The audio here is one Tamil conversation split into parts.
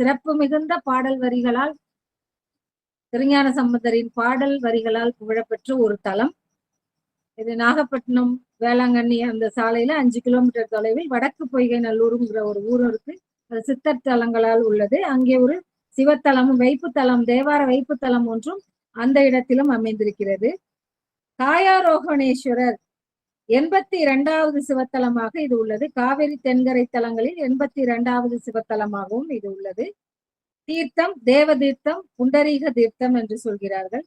சிறப்பு மிகுந்த பாடல் வரிகளால், திருஞான சம்பந்தரின் பாடல் வரிகளால் புகழப்பெற்ற ஒரு தலம். இது நாகப்பட்டினம் வேளாங்கண்ணி அந்த சாலையில 5 கிலோமீட்டர் தொலைவில் வடக்கு பொய்கை நல்லூருங்கிற ஒரு ஊர் இருக்கு. அது சித்தர் தலங்களால் உள்ளது. அங்கே ஒரு சிவத்தலமும் வைப்புத்தலம், தேவார வைப்புத்தலம் ஒன்றும் அந்த இடத்திலும் அமைந்திருக்கிறது. காயாரோகணேஸ்வரர் 82வது சிவத்தலமாக இது உள்ளது. காவிரி தென்கரை தலங்களில் 82வது சிவத்தலமாகவும் இது உள்ளது. தீர்த்தம் தேவ தீர்த்தம், புண்டரீக தீர்த்தம் என்று சொல்கிறார்கள்.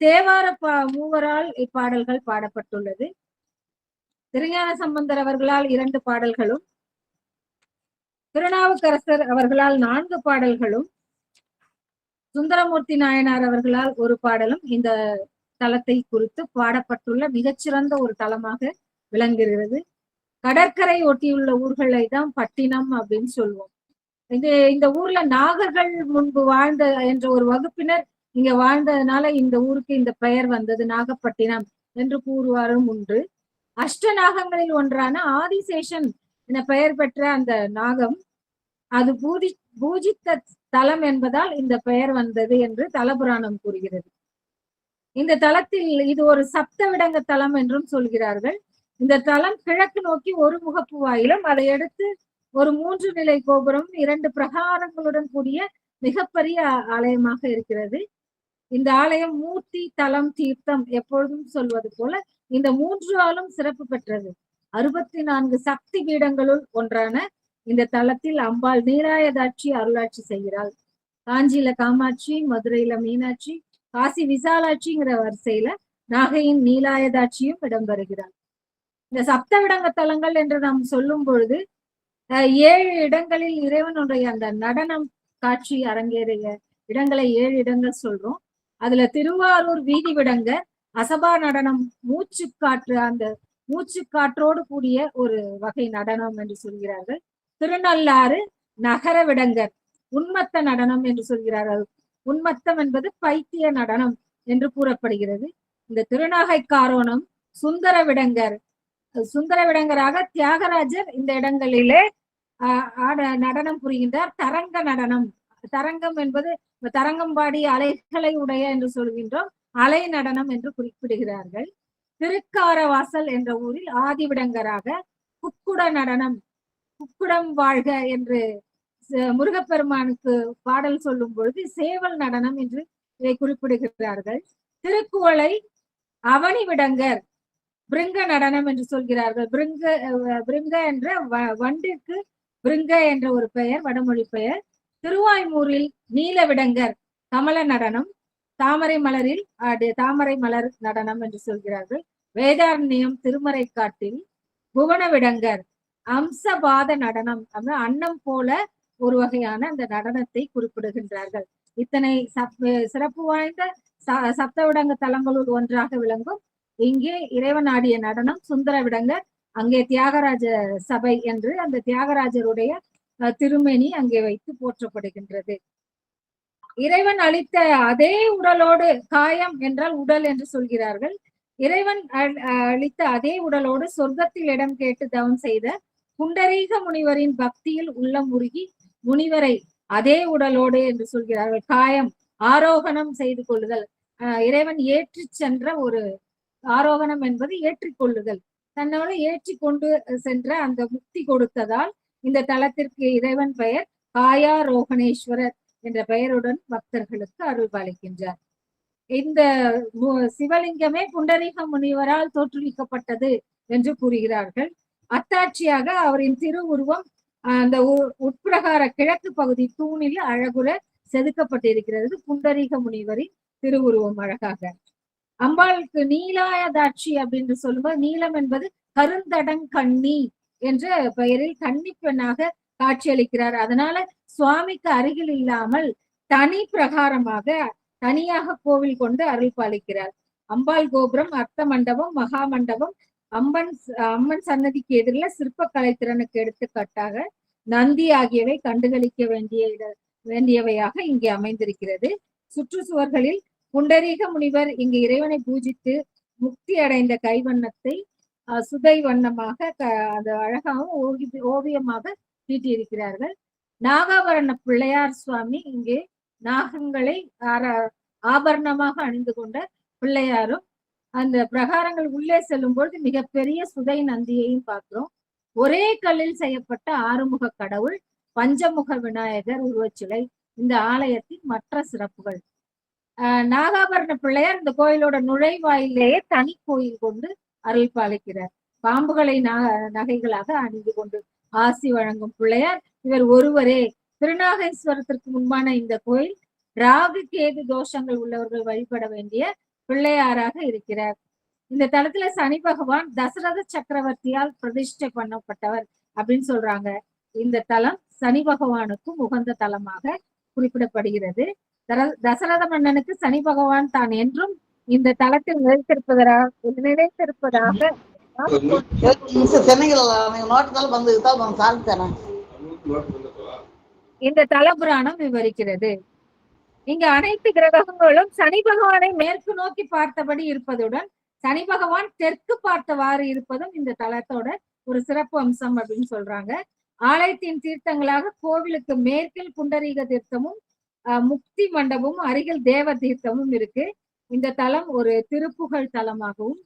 தேவார மூவரால் இப்பாடல்கள் பாடப்பட்டுள்ளது. திருஞான சம்பந்தர் அவர்களால் 2 பாடல்களும், திருநாவுக்கரசர் அவர்களால் 4 பாடல்களும், சுந்தரமூர்த்தி நாயனார் அவர்களால் ஒரு பாடலும் இந்த தலத்தை குறித்து பாடப்பட்டுள்ள மிகச்சிறந்த ஒரு தலமாக விளங்குகிறது. கடற்கரை ஒட்டியுள்ள ஊர்களை தான் பட்டினம் அப்படின்னு சொல்லுவோம். இந்த ஊர்ல நாகர்கள் முன்பு வாழ்ந்த என்ற ஒரு வகுப்பினர் இங்க வாழ்ந்ததுனால இந்த ஊருக்கு இந்த பெயர் வந்தது, நாகப்பட்டினம் என்று கூறுவாரும் உண்டு. அஷ்டநாகங்களில் ஒன்றான ஆதிசேஷன் என பெயர் பெற்ற அந்த நாகம் அது பூஜித்த தலம் என்பதால் இந்த பெயர் வந்தது என்று தலபுராணம் கூறுகிறது. இந்த தலத்தில் இது ஒரு சப்தவிடங்க தலம் என்றும் சொல்கிறார்கள். இந்த தலம் கிழக்கு நோக்கி ஒரு முகப்பு வாயிலும், அதை அடுத்து ஒரு 3 நிலை கோபுரம், 2 பிரகாரங்களுடன் கூடிய மிகப்பெரிய ஆலயமாக இருக்கிறது. இந்த ஆலயம் மூர்த்தி தலம் தீர்த்தம் எப்பொழுதும் சொல்வது போல இந்த 3ஆலும் சிறப்பு பெற்றது. 64 சக்தி பீடங்களுள் ஒன்றான இந்த தலத்தில் அம்பாள் நீராயதாட்சி அருளாட்சி செய்கிறாள். காஞ்சியில காமாட்சி, மதுரையில மீனாட்சி, காசி விசாலாட்சிங்கிற வரிசையில நாகையின் நீலாயதாட்சியும் இடம்பெறுகிறாள். இந்த சப்தவிடங்க தலங்கள் என்று நாம் சொல்லும் பொழுது 7 இடங்களில் இறைவனுடைய அந்த நடனம் காட்சி அரங்கேறிய இடங்களை 7 இடங்கள் சொல்றோம். அதுல திருவாரூர் வீதி விடங்க அசபா நடனம், மூச்சுக்காற்று, அந்த மூச்சுக்காற்றோடு கூடிய ஒரு வகை நடனம் என்று சொல்கிறார்கள். திருநள்ளாறு நகர விடங்கர் உன்மத்த நடனம் என்று சொல்கிறார்கள். உன்மத்தம் என்பது பைத்திய நடனம் என்று கூறப்படுகிறது. இந்த திருநாகை காரோணம் சுந்தர விடங்கர், சுந்தர விடங்கராக தியாகராஜர் இந்த இடங்களிலே நடனம் புரிகின்றார். தரங்க நடனம், தரங்கம் என்பது தரங்கம்பாடி அலைகளை உடைய என்று சொல்கின்றோம், அலை நடனம் என்று குறிப்பிடுகிறார்கள். திருக்காரவாசல் என்ற ஊரில் ஆதிவிடங்கராக குக்குட நடனம், குக்குடம் வாழ்க என்று முருகப்பெருமானுக்கு பாடல் சொல்லும் பொழுது சேவல் நடனம் என்று இதை குறிப்பிடுகிறார்கள். திருக்குவளை அவனி விடங்கர் பிருங்க நடனம் என்று சொல்கிறார்கள். பிருங்க என்ற வண்டிற்கு பிருங்க என்ற ஒரு பெயர், வடமொழி பெயர். திருவாய்மூரில் நீல விடங்கர் கமல நடனம், தாமரை மலரில் தாமரை மலர் நடனம் என்று சொல்கிறார்கள். வேதாரண்யம் திருமறைக்காட்டில் புவன விடங்கர் அம்சபாத நடனம், அன்னம் போல ஒரு வகையான அந்த நடனத்தை குறிப்பிடுகின்றார்கள். இத்தனை சிறப்பு வாய்ந்த சப்தவிடங்க தலங்களுள் ஒன்றாக விளங்கும் இங்கே இறைவன் ஆடிய நடனம் சுந்தர விடங்கர். அங்கே தியாகராஜ சபை என்று அந்த தியாகராஜருடைய திருமேனி அங்கே வைத்து போற்றப்படுகின்றது. இறைவன் அளித்த அதே உடலோடு, காயம் என்றால் உடல் என்று சொல்கிறார்கள், இறைவன் அளித்த அதே உடலோடு சொர்க்கத்தில் இடம் கேட்டு தவம் செய்த புண்டரீக முனிவரின் பக்தியில் உள்ளம் உருகி முனிவரை அதே உடலோடு என்று சொல்கிறார்கள். காயம் ஆரோகணம் செய்து கொள்ளுதல், இறைவன் ஏற்றி சென்ற ஒரு ஆரோகணம் என்பது ஏற்றிக்கொள்ளுதல், தன்னோடு ஏற்றி கொண்டு சென்ற அந்த முக்தி கொடுத்ததால் இந்த தலத்திற்கு இறைவன் பெயர் காயாரோகணேஸ்வரர் என்ற பெயருடன் பக்தர்களுக்கு அருள் பாலிக்கின்றார். இந்த சிவலிங்கமே புண்டரீக முனிவரால் தோற்றுவிக்கப்பட்டது என்று கூறுகிறார்கள். அத்தாட்சியாக அவரின் திருவுருவம் அந்த உட்பிரகார கிழக்கு பகுதி தூணில் அழகுற செதுக்கப்பட்டிருக்கிறது. புண்டரீக முனிவரின் திருவுருவம் அழகாக. அம்பாளுக்கு நீலாயதாட்சி அப்படின்னு சொல்லும்போது நீலம் என்பது கருந்தடங்கண்ணி என்ற பெயரில் கன்னி பெண்ணாக காட்சியளிக்கிறார். அதனால சுவாமிக்கு அருகில் இல்லாமல் தனி பிரகாரமாக தனியாக கோவில் கொண்டு அருள் பாலிக்கிறார். அம்பாள் கோபுரம், அர்த்த மண்டபம், மகா மண்டபம், அம்மன் சன்னதிக்கு எதிரில் சிற்ப கலைத்திறனுக்கு எடுத்துக்காட்டாக நந்தி ஆகியவை கண்டுகளிக்க வேண்டியவையாக இங்கே அமைந்திருக்கிறது. சுற்றுச்சுவர்களில் புண்டரீக முனிவர் இங்கு இறைவனை பூஜித்து முக்தி அடைந்த கைவண்ணத்தை சுதை வண்ணமாக அது அழகாகவும் ஓவியமாக தீட்டியிருக்கிறார்கள். நாகாபரண பிள்ளையார் சுவாமி இங்கே நாகங்களை ஆபரணமாக அணிந்து கொண்ட பிள்ளையாரும், அந்த பிரகாரங்கள் உள்ளே செல்லும் பொழுது மிகப்பெரிய சுதை நந்தியையும் பார்க்கிறோம். ஒரே கல்லில் செய்யப்பட்ட ஆறுமுக கடவுள், பஞ்சமுக விநாயகர் உருவச்சிலை இந்த ஆலயத்தின் மற்ற சிறப்புகள். நாகாபரண பிள்ளையார் இந்த கோயிலோட நுழைவாயிலேயே தனி கோயில் கொண்டு அருள் பாலிக்கிறார். பாம்புகளை நகைகளாக அணிந்து கொண்டு ஆசி வழங்கும் பிள்ளையார் இவர் ஒருவரே. திருநாகேஸ்வரத்திற்கு முன்பான இந்த கோயில் ராகு கேது தோஷங்கள் உள்ளவர்கள் வழிபட வேண்டிய பிள்ளையாராக இருக்கிறார். இந்த தலத்துல சனி பகவான் தசரத சக்கரவர்த்தியால் பிரதிஷ்டை பண்ணப்பட்டவர் அப்படின்னு சொல்றாங்க. இந்த தலம் சனி பகவானுக்கும் உகந்த தலமாக குறிப்பிடப்படுகிறது. தசரத மன்னனுக்கு சனி பகவான் தான் என்றும் இந்த தலத்தில் நிலைத்திருப்பதாக இந்த தல புராணம் விவரிக்கிறது. இங்க அனைத்து கிரகங்களும் சனி பகவானை மேற்கு நோக்கி பார்த்தபடி இருப்பதுடன் சனி பகவான் தெற்கு பார்த்தவாறு இருப்பதும் இந்த தலத்தோட ஒரு சிறப்பு அம்சம் அப்படின்னு சொல்றாங்க. ஆலயத்தின் தீர்த்தங்களாக கோவிலுக்கு மேற்கில் புண்டரீக தீர்த்தமும் முக்தி மண்டபமும் அருகில் தேவ தீர்த்தமும் இருக்கு. இந்த தலம் ஒரு திருப்புகழ் தலமாகவும்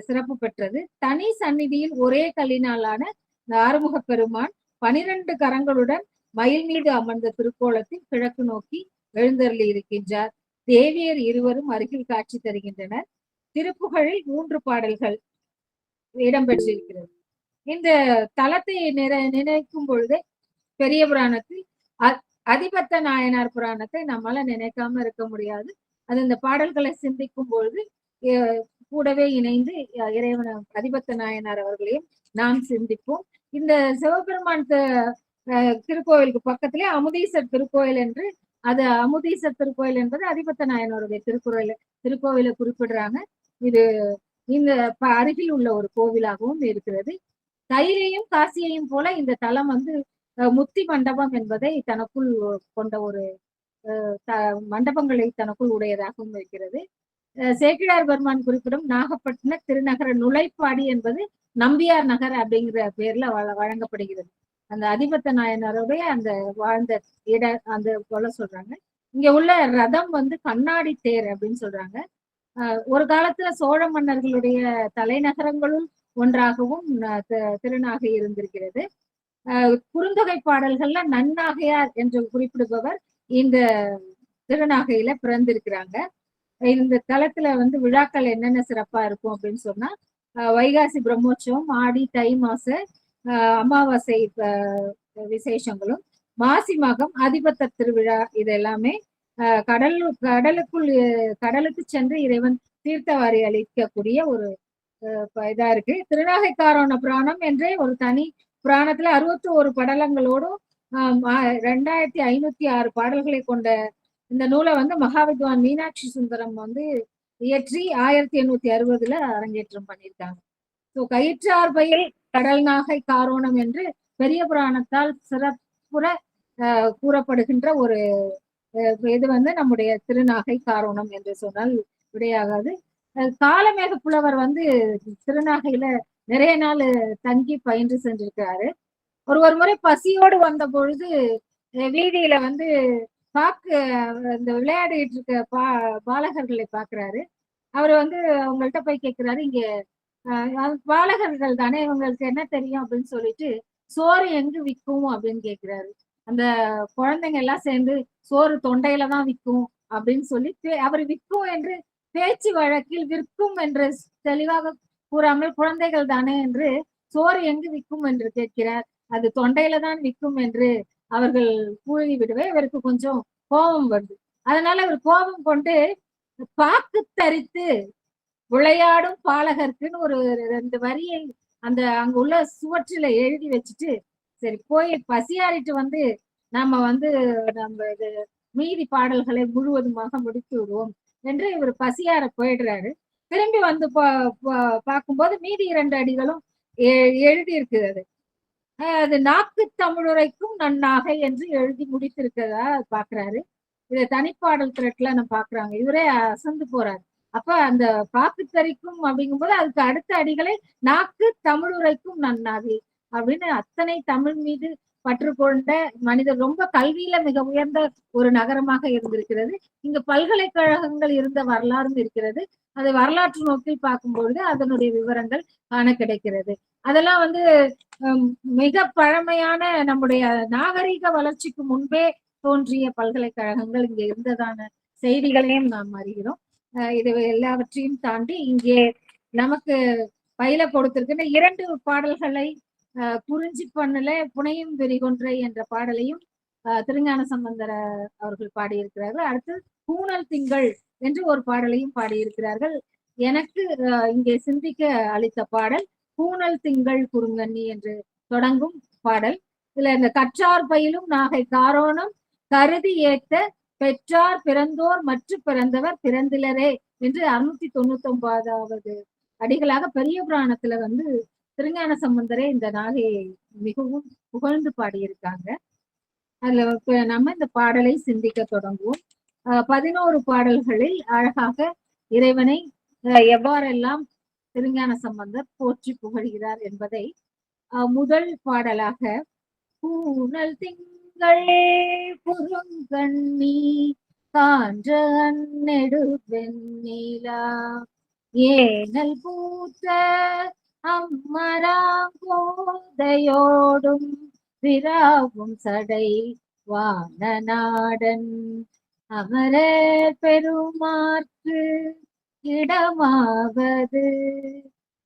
சிறப்பு பெற்றது. தனி சந்நிதியில் ஒரே கல்லினாலான ஆறுமுக பெருமான் 12 கரங்களுடன் மயில் மீது அமர்ந்த திருக்கோலத்தில் கிழக்கு நோக்கி எழுந்தருளி இருக்கின்றார். தேவியர் இருவரும் அருகில் காட்சி தருகின்றனர். திருப்புகழில் 3 பாடல்கள் இடம்பெற்றிருக்கிறது. இந்த தலத்தை நினைக்கும் பொழுது பெரிய புராணத்தில் அதிபத்த நாயனார் புராணத்தை நம்மால நினைக்காம இருக்க முடியாது. அது இந்த பாடல்களை சிந்திக்கும் பொழுது கூடவே இணைந்து இறைவன அதிபத்த நாயனார் அவர்களையும் நாம் சிந்திப்போம். இந்த சிவபெருமான் திருக்கோயிலுக்கு பக்கத்திலே அமுதீசர் திருக்கோயில் என்று, அது அமுதீசர் திருக்கோயில் என்பது அதிபத்த நாயனாருடைய திருக்கோயிலை குறிப்பிடுறாங்க. இது இந்த அருகில் உள்ள ஒரு கோவிலாகவும் இருக்கிறது. தைலையும் காசியையும் போல இந்த தலம் முத்தி மண்டபம் என்பதை தனக்குள் கொண்ட ஒரு மண்டபங்களை தனக்குள் உடையதாகவும் இருக்கிறது. சேக்கிழார் பெருமான் குறிப்பிடும் நாகப்பட்டின திருநகர நுழைப்பாடி என்பது நம்பியார் நகர் அப்படிங்கிற பேர்ல வழங்கப்படுகிறது. அந்த அதிபத்த நாயனாருடைய அந்த வாழ்ந்த அந்த போல சொல்றாங்க. இங்க உள்ள ரதம் கண்ணாடி தேர் அப்படின்னு சொல்றாங்க. ஒரு காலத்துல சோழ மன்னர்களுடைய தலைநகரங்களும் ஒன்றாகவும் திருநாகை இருந்திருக்கிறது. குறுந்தொகை பாடல்கள்ல நன்னாகையார் என்று குறிப்பிடுபவர் இந்த திருநாகையில பிறந்திருக்கிறாங்க. இந்த தலத்துல விழாக்கள் என்னென்ன சிறப்பா இருக்கும் அப்படின்னு சொன்னா, வைகாசி பிரம்மோற்சவம், ஆடி தை மாச அமாவாசை விசேஷங்களும், மாசி மகம் அதிபத்த திருவிழா, இது எல்லாமே கடலுக்கு சென்று இறைவன் தீர்த்தவாரி அளிக்கக்கூடிய ஒரு இதா இருக்கு. திருநாகை காரோண புராணம் என்றே ஒரு தனி புராணத்துல 61 படலங்களோடும் 2506 பாடல்களை கொண்ட இந்த நூலை மகாவித்வான் மீனாட்சி சுந்தரம் இயற்றி 1860 அரங்கேற்றம் பண்ணியிருக்காங்க. ஸோ கயிற்றார் பயில் கடல் நாகை காரோணம் என்று பெரிய புராணத்தால் சிறப்புற கூறப்படுகின்ற ஒரு இது நம்முடைய திருநாகை காரோணம் என்று சொன்னால் விடையாகாது. காலமேக புலவர் திருநாகையில நிறைய நாள் தங்கி பயின்று சென்றிருக்கிறாரு. ஒரு முறை பசியோடு வந்த பொழுது வீதியில இந்த விளையாடிட்டு இருக்க பாலகர்களை பாக்குறாரு. அவர் அவங்கள்ட்ட போய் கேட்கிறாரு, இங்க பாலகர்கள் தானே, இவங்களுக்கு என்ன தெரியும் அப்படின்னு சொல்லிட்டு, சோறு எங்கு விற்கும் அப்படின்னு கேட்கிறாரு. அந்த குழந்தைங்க எல்லாம் சேர்ந்து சோறு தொண்டையில தான் விற்கும் அப்படின்னு சொல்லி அவர் விற்கும் என்று பேச்சு வழக்கில் விற்கும் என்று தெளிவாக கூறாமல் குழந்தைகள் தானே என்று சோறு எங்கு விற்கும் என்று கேட்கிறார். அது தொண்டையில தான் விற்கும் என்று அவர்கள் கூறி விடுவே இவருக்கு கொஞ்சம் கோபம் வருது. அதனால அவர் கோபம் கொண்டு பாக்கு தரித்து விளையாடும் பாலகருக்குன்னு ஒரு 2 வரியை அங்க உள்ள சுவற்றில எழுதி வச்சுட்டு, சரி போய் பசியாறிட்டு நாம நம்ம மீதி பாடல்களை முழுவதுமாக முடித்து விடுவோம் என்று இவர் பசியார போயிடுறாரு. திரும்பி பார்க்கும்போது மீதி 2 அடிகளும் எழுதி இருக்குது. அது நாக்கு தமிழுரைக்கும் நன்னாகை என்று எழுதி முடித்திருக்கிறதா பாக்குறாரு. இதை தனிப்பாடல் திரட்டுல நம்ம பாக்குறாங்க. இவரே அசந்து போறாரு. அப்ப அந்த பாக்கு தரிக்கும் அப்படிங்கும்போது அதுக்கு அடுத்த அடிகளை நாக்கு தமிழுரைக்கும் நன்னாகை அப்படின்னு அத்தனை தமிழ் மீது பற்று கொண்ட மனிதர், ரொம்ப கல்வியில மிக உயர்ந்த ஒரு நகரமாக இருந்திருக்கிறது. இங்கு பல்கலைக்கழகங்கள் இருந்த வரலாறும் இருக்கிறது. அதை வரலாற்று நோக்கில் பார்க்கும்பொழுது அதனுடைய விவரங்கள் காண கிடைக்கிறது. அதெல்லாம் வந்து மிக பழமையான நம்முடைய நாகரிக வளர்ச்சிக்கு முன்பே தோன்றிய பல்கலைக்கழகங்கள் இங்கே இருந்ததான செய்திகளையும் நாம் அறிகிறோம். இது எல்லாவற்றையும் தாண்டி இங்கே நமக்கு பயில கொடுத்திருக்கின்ற 2 பாடல்களை குறிஞ்சி பண்ணல புனையும் வெறிகொன்றை என்ற பாடலையும் திருஞான சம்பந்தர் அவர்கள் பாடியிருக்கிறார்கள். அடுத்து பூனல் திங்கள் என்று ஒரு பாடலையும் பாடியிருக்கிறார்கள். எனக்கு இங்கே சிந்திக்க அளித்த பாடல் பூனல் திங்கள் குறுங்கண்ணி என்று தொடங்கும் பாடல். இதுல இந்த கற்றார் பயிலும் நாகை காரோணம் கருதி ஏத்த பெற்றார் பிறந்தோர் மற்ற பிறந்தவர் பிறந்திலரே என்று 699வது அடிகளாக பெரிய புராணத்துல வந்து திருஞான சம்பந்தரே இந்த நாகையை மிகவும் புகழ்ந்து பாடியிருக்காங்க. அதுல நம்ம இந்த பாடலை சிந்திக்க தொடங்குவோம். 11 பாடல்களில் அழகாக இறைவனை எவ்வாறெல்லாம் திருஞான சம்பந்தர் போற்றி புகழ்கிறார் என்பதை முதல் பாடலாக பூனல் திங்கள் புறங்கண்ணி கான்ற நெடு வெண்ணிலா ஏனல் பூத்த அம்மராங்கோதையோடும் விராவும் சடை வான நாடன் அமர பெருமாற்கு இடமாவது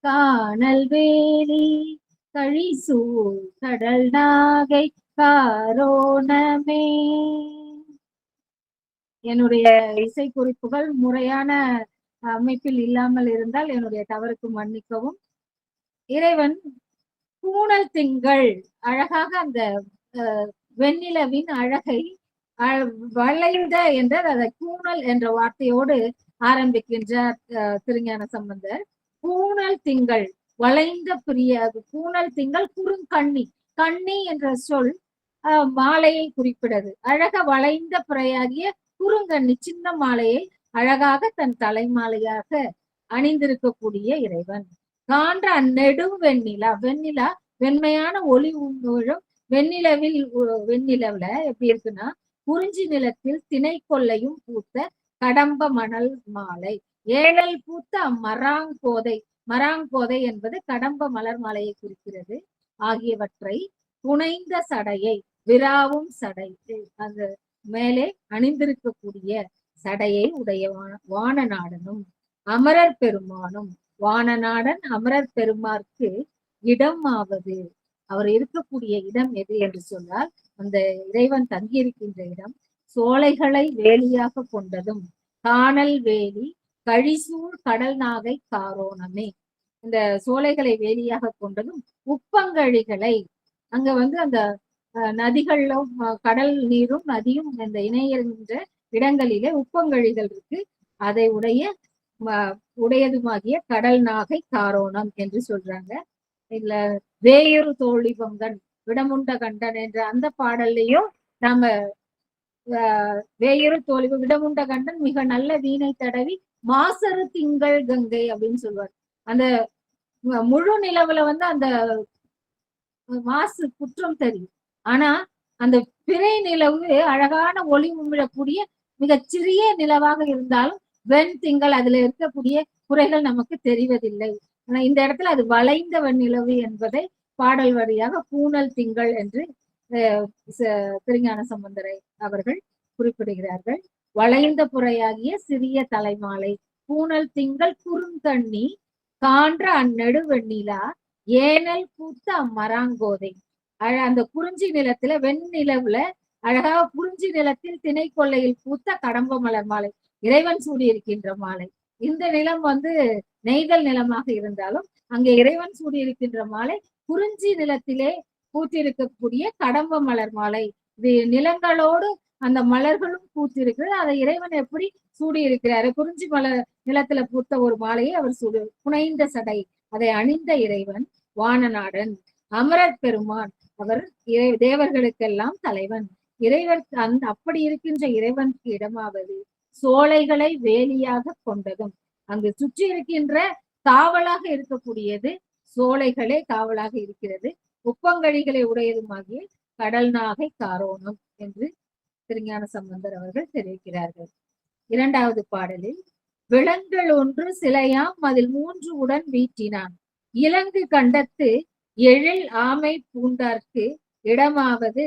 காணல் வேலி கழிசூழ் கடல் நாகை காரோணமே. என்னுடைய இசை குறிப்புகள் முறையான அமைப்பில் இல்லாமல் இருந்தால் என்னுடைய தவறுக்கு மன்னிக்கவும். இறைவன் பூனல் திங்கள் அழகாக அந்த வெண்ணிலவின் அழகை வளைந்த என்ற அதை பூனல் என்ற வார்த்தையோடு ஆரம்பிக்கின்றார் திருஞான சம்பந்தர். பூனல் திங்கள் வளைந்த பிரிய பூனல் திங்கள் குறுங்கண்ணி, கண்ணி என்ற சொல் மாலையை குறிப்பிடுது. அழக வளைந்த பிறையாகிய குறுங்கண்ணி சின்ன மாலையை அழகாக தன் தலைமாலையாக அணிந்திருக்கக்கூடிய இறைவன். காண்ற அந்நெடும் வெண்ணிலா, வெண்ணிலா வெண்மையான ஒளி விழும் வெண்ணிலவில், வெண்ணிலவுல எப்படி இருக்குன்னா குறிஞ்சி நிலத்தில் திணை கொள்ளையும் பூத்த கடம்ப மணல் மாலை, ஏழல் பூத்த மராங்கோதை, மராங்கோதை என்பது கடம்ப மலர் மாலையை குறிக்கிறது. ஆகியவற்றை புனைந்த சடையை, விராவும் சடை, அந்த மேலே அணிந்திருக்கக்கூடிய சடையை உடைய வானநாடனும் அமரர் பெருமானும், வானநாடன் அமரர் பெருமாற்கு இடம் ஆவது, அவர் இருக்கக்கூடிய இடம் எது என்று சொன்னால் அந்த இறைவன் தங்கியிருக்கின்ற இடம் சோலைகளை வேலியாக கொண்டதும் காணல் வேலி கழிசூழ் கடல் நாகை காரோணமே. இந்த சோலைகளை வேலியாக கொண்டதும் உப்பங்கழிகளை, அங்க வந்து அந்த நதிகளும் கடல் நீரும் நதியும் இந்த இணைகின்ற இடங்களிலே உப்பங்கழிகள் இருக்கு, அதை உடையதுமாகிய கடல் நாகை காரோணம் என்று சொல்றாங்க. இல்ல வேயுறு தோழி பங்கன் விடமுண்ட கண்டன் என்ற அந்த பாடல்லையும் நாம வேயுறு தோழி விடமுண்ட கண்டன் மிக நல்ல வீணை தடவி மாசரு திங்கள் கங்கை அப்படின்னு சொல்லுவார். அந்த முழு நிலவுல வந்து அந்த மாசு குற்றம் தெரியும், ஆனா அந்த பிறை நிலவு அழகான ஒளி உமிழக்கூடிய மிகச்சிறிய நிலவாக இருந்தாலும் வெண் திங்கள் அதுல இருக்கக்கூடிய குறைகள் நமக்கு தெரிவதில்லை. ஆனா இந்த இடத்துல அது வளைந்த வெண்ணிலவு என்பதை பாடல் வழியாக பூனல் திங்கள் என்று திருஞான சம்பந்தரை அவர்கள் குறிப்பிடுகிறார்கள். வளைந்த புறையாகிய சிறிய தலைமாலை பூனல் திங்கள் குறுந்தண்ணி கான்ற அந்நெடு வெண்ணிலா ஏனல் பூத்த அம்மராங்கோதை, அந்த குறிஞ்சி நிலத்துல வெண்ணிலவுல அழகாக குறிஞ்சி நிலத்தில் திணை கொள்ளையில் பூத்த கடம்ப மலர் மாலை, இறைவன் சூடி இருக்கின்ற மாலை. இந்த நிலம் வந்து நெய்தல் நிலமாக இருந்தாலும் அங்கே இறைவன் சூடி இருக்கின்ற மாலை குறிஞ்சி நிலத்திலே பூத்திருக்கக்கூடிய கடம்ப மலர் மாலை. இது நிலங்களோடு அந்த மலர்களும் பூத்திருக்கிறது. அதை இறைவன் எப்படி சூடி இருக்கிறாரு, குறிஞ்சி மலர் நிலத்துல பூத்த ஒரு மாலையை அவர் புனைந்த சடை, அதை அணிந்த இறைவன் வானநாடன் அமரர் பெருமான், அவர் தேவர்களுக்கெல்லாம் தலைவன். இறைவர் அப்படி இருக்கின்ற இறைவனுக்கு இடமாவது சோலைகளை வேலியாக கொண்டதும், அங்கு சுற்றி இருக்கின்ற காவலாக இருக்கக்கூடியது சோலைகளே காவலாக இருக்கிறது, உப்பங்கழிகளை உடையதுமாகிய கடல் நாகை காரோணம் என்று திருஞான சம்பந்தர் அவர்கள் தெரிவிக்கிறார்கள். இரண்டாவது பாடலில் விலங்குகள் ஒன்று சிலையாம் அதில் 3 உடன் வீட்டினான் இலங்கு கண்டத்து எழில் ஆமை பூண்டார்க்கு இடமாவது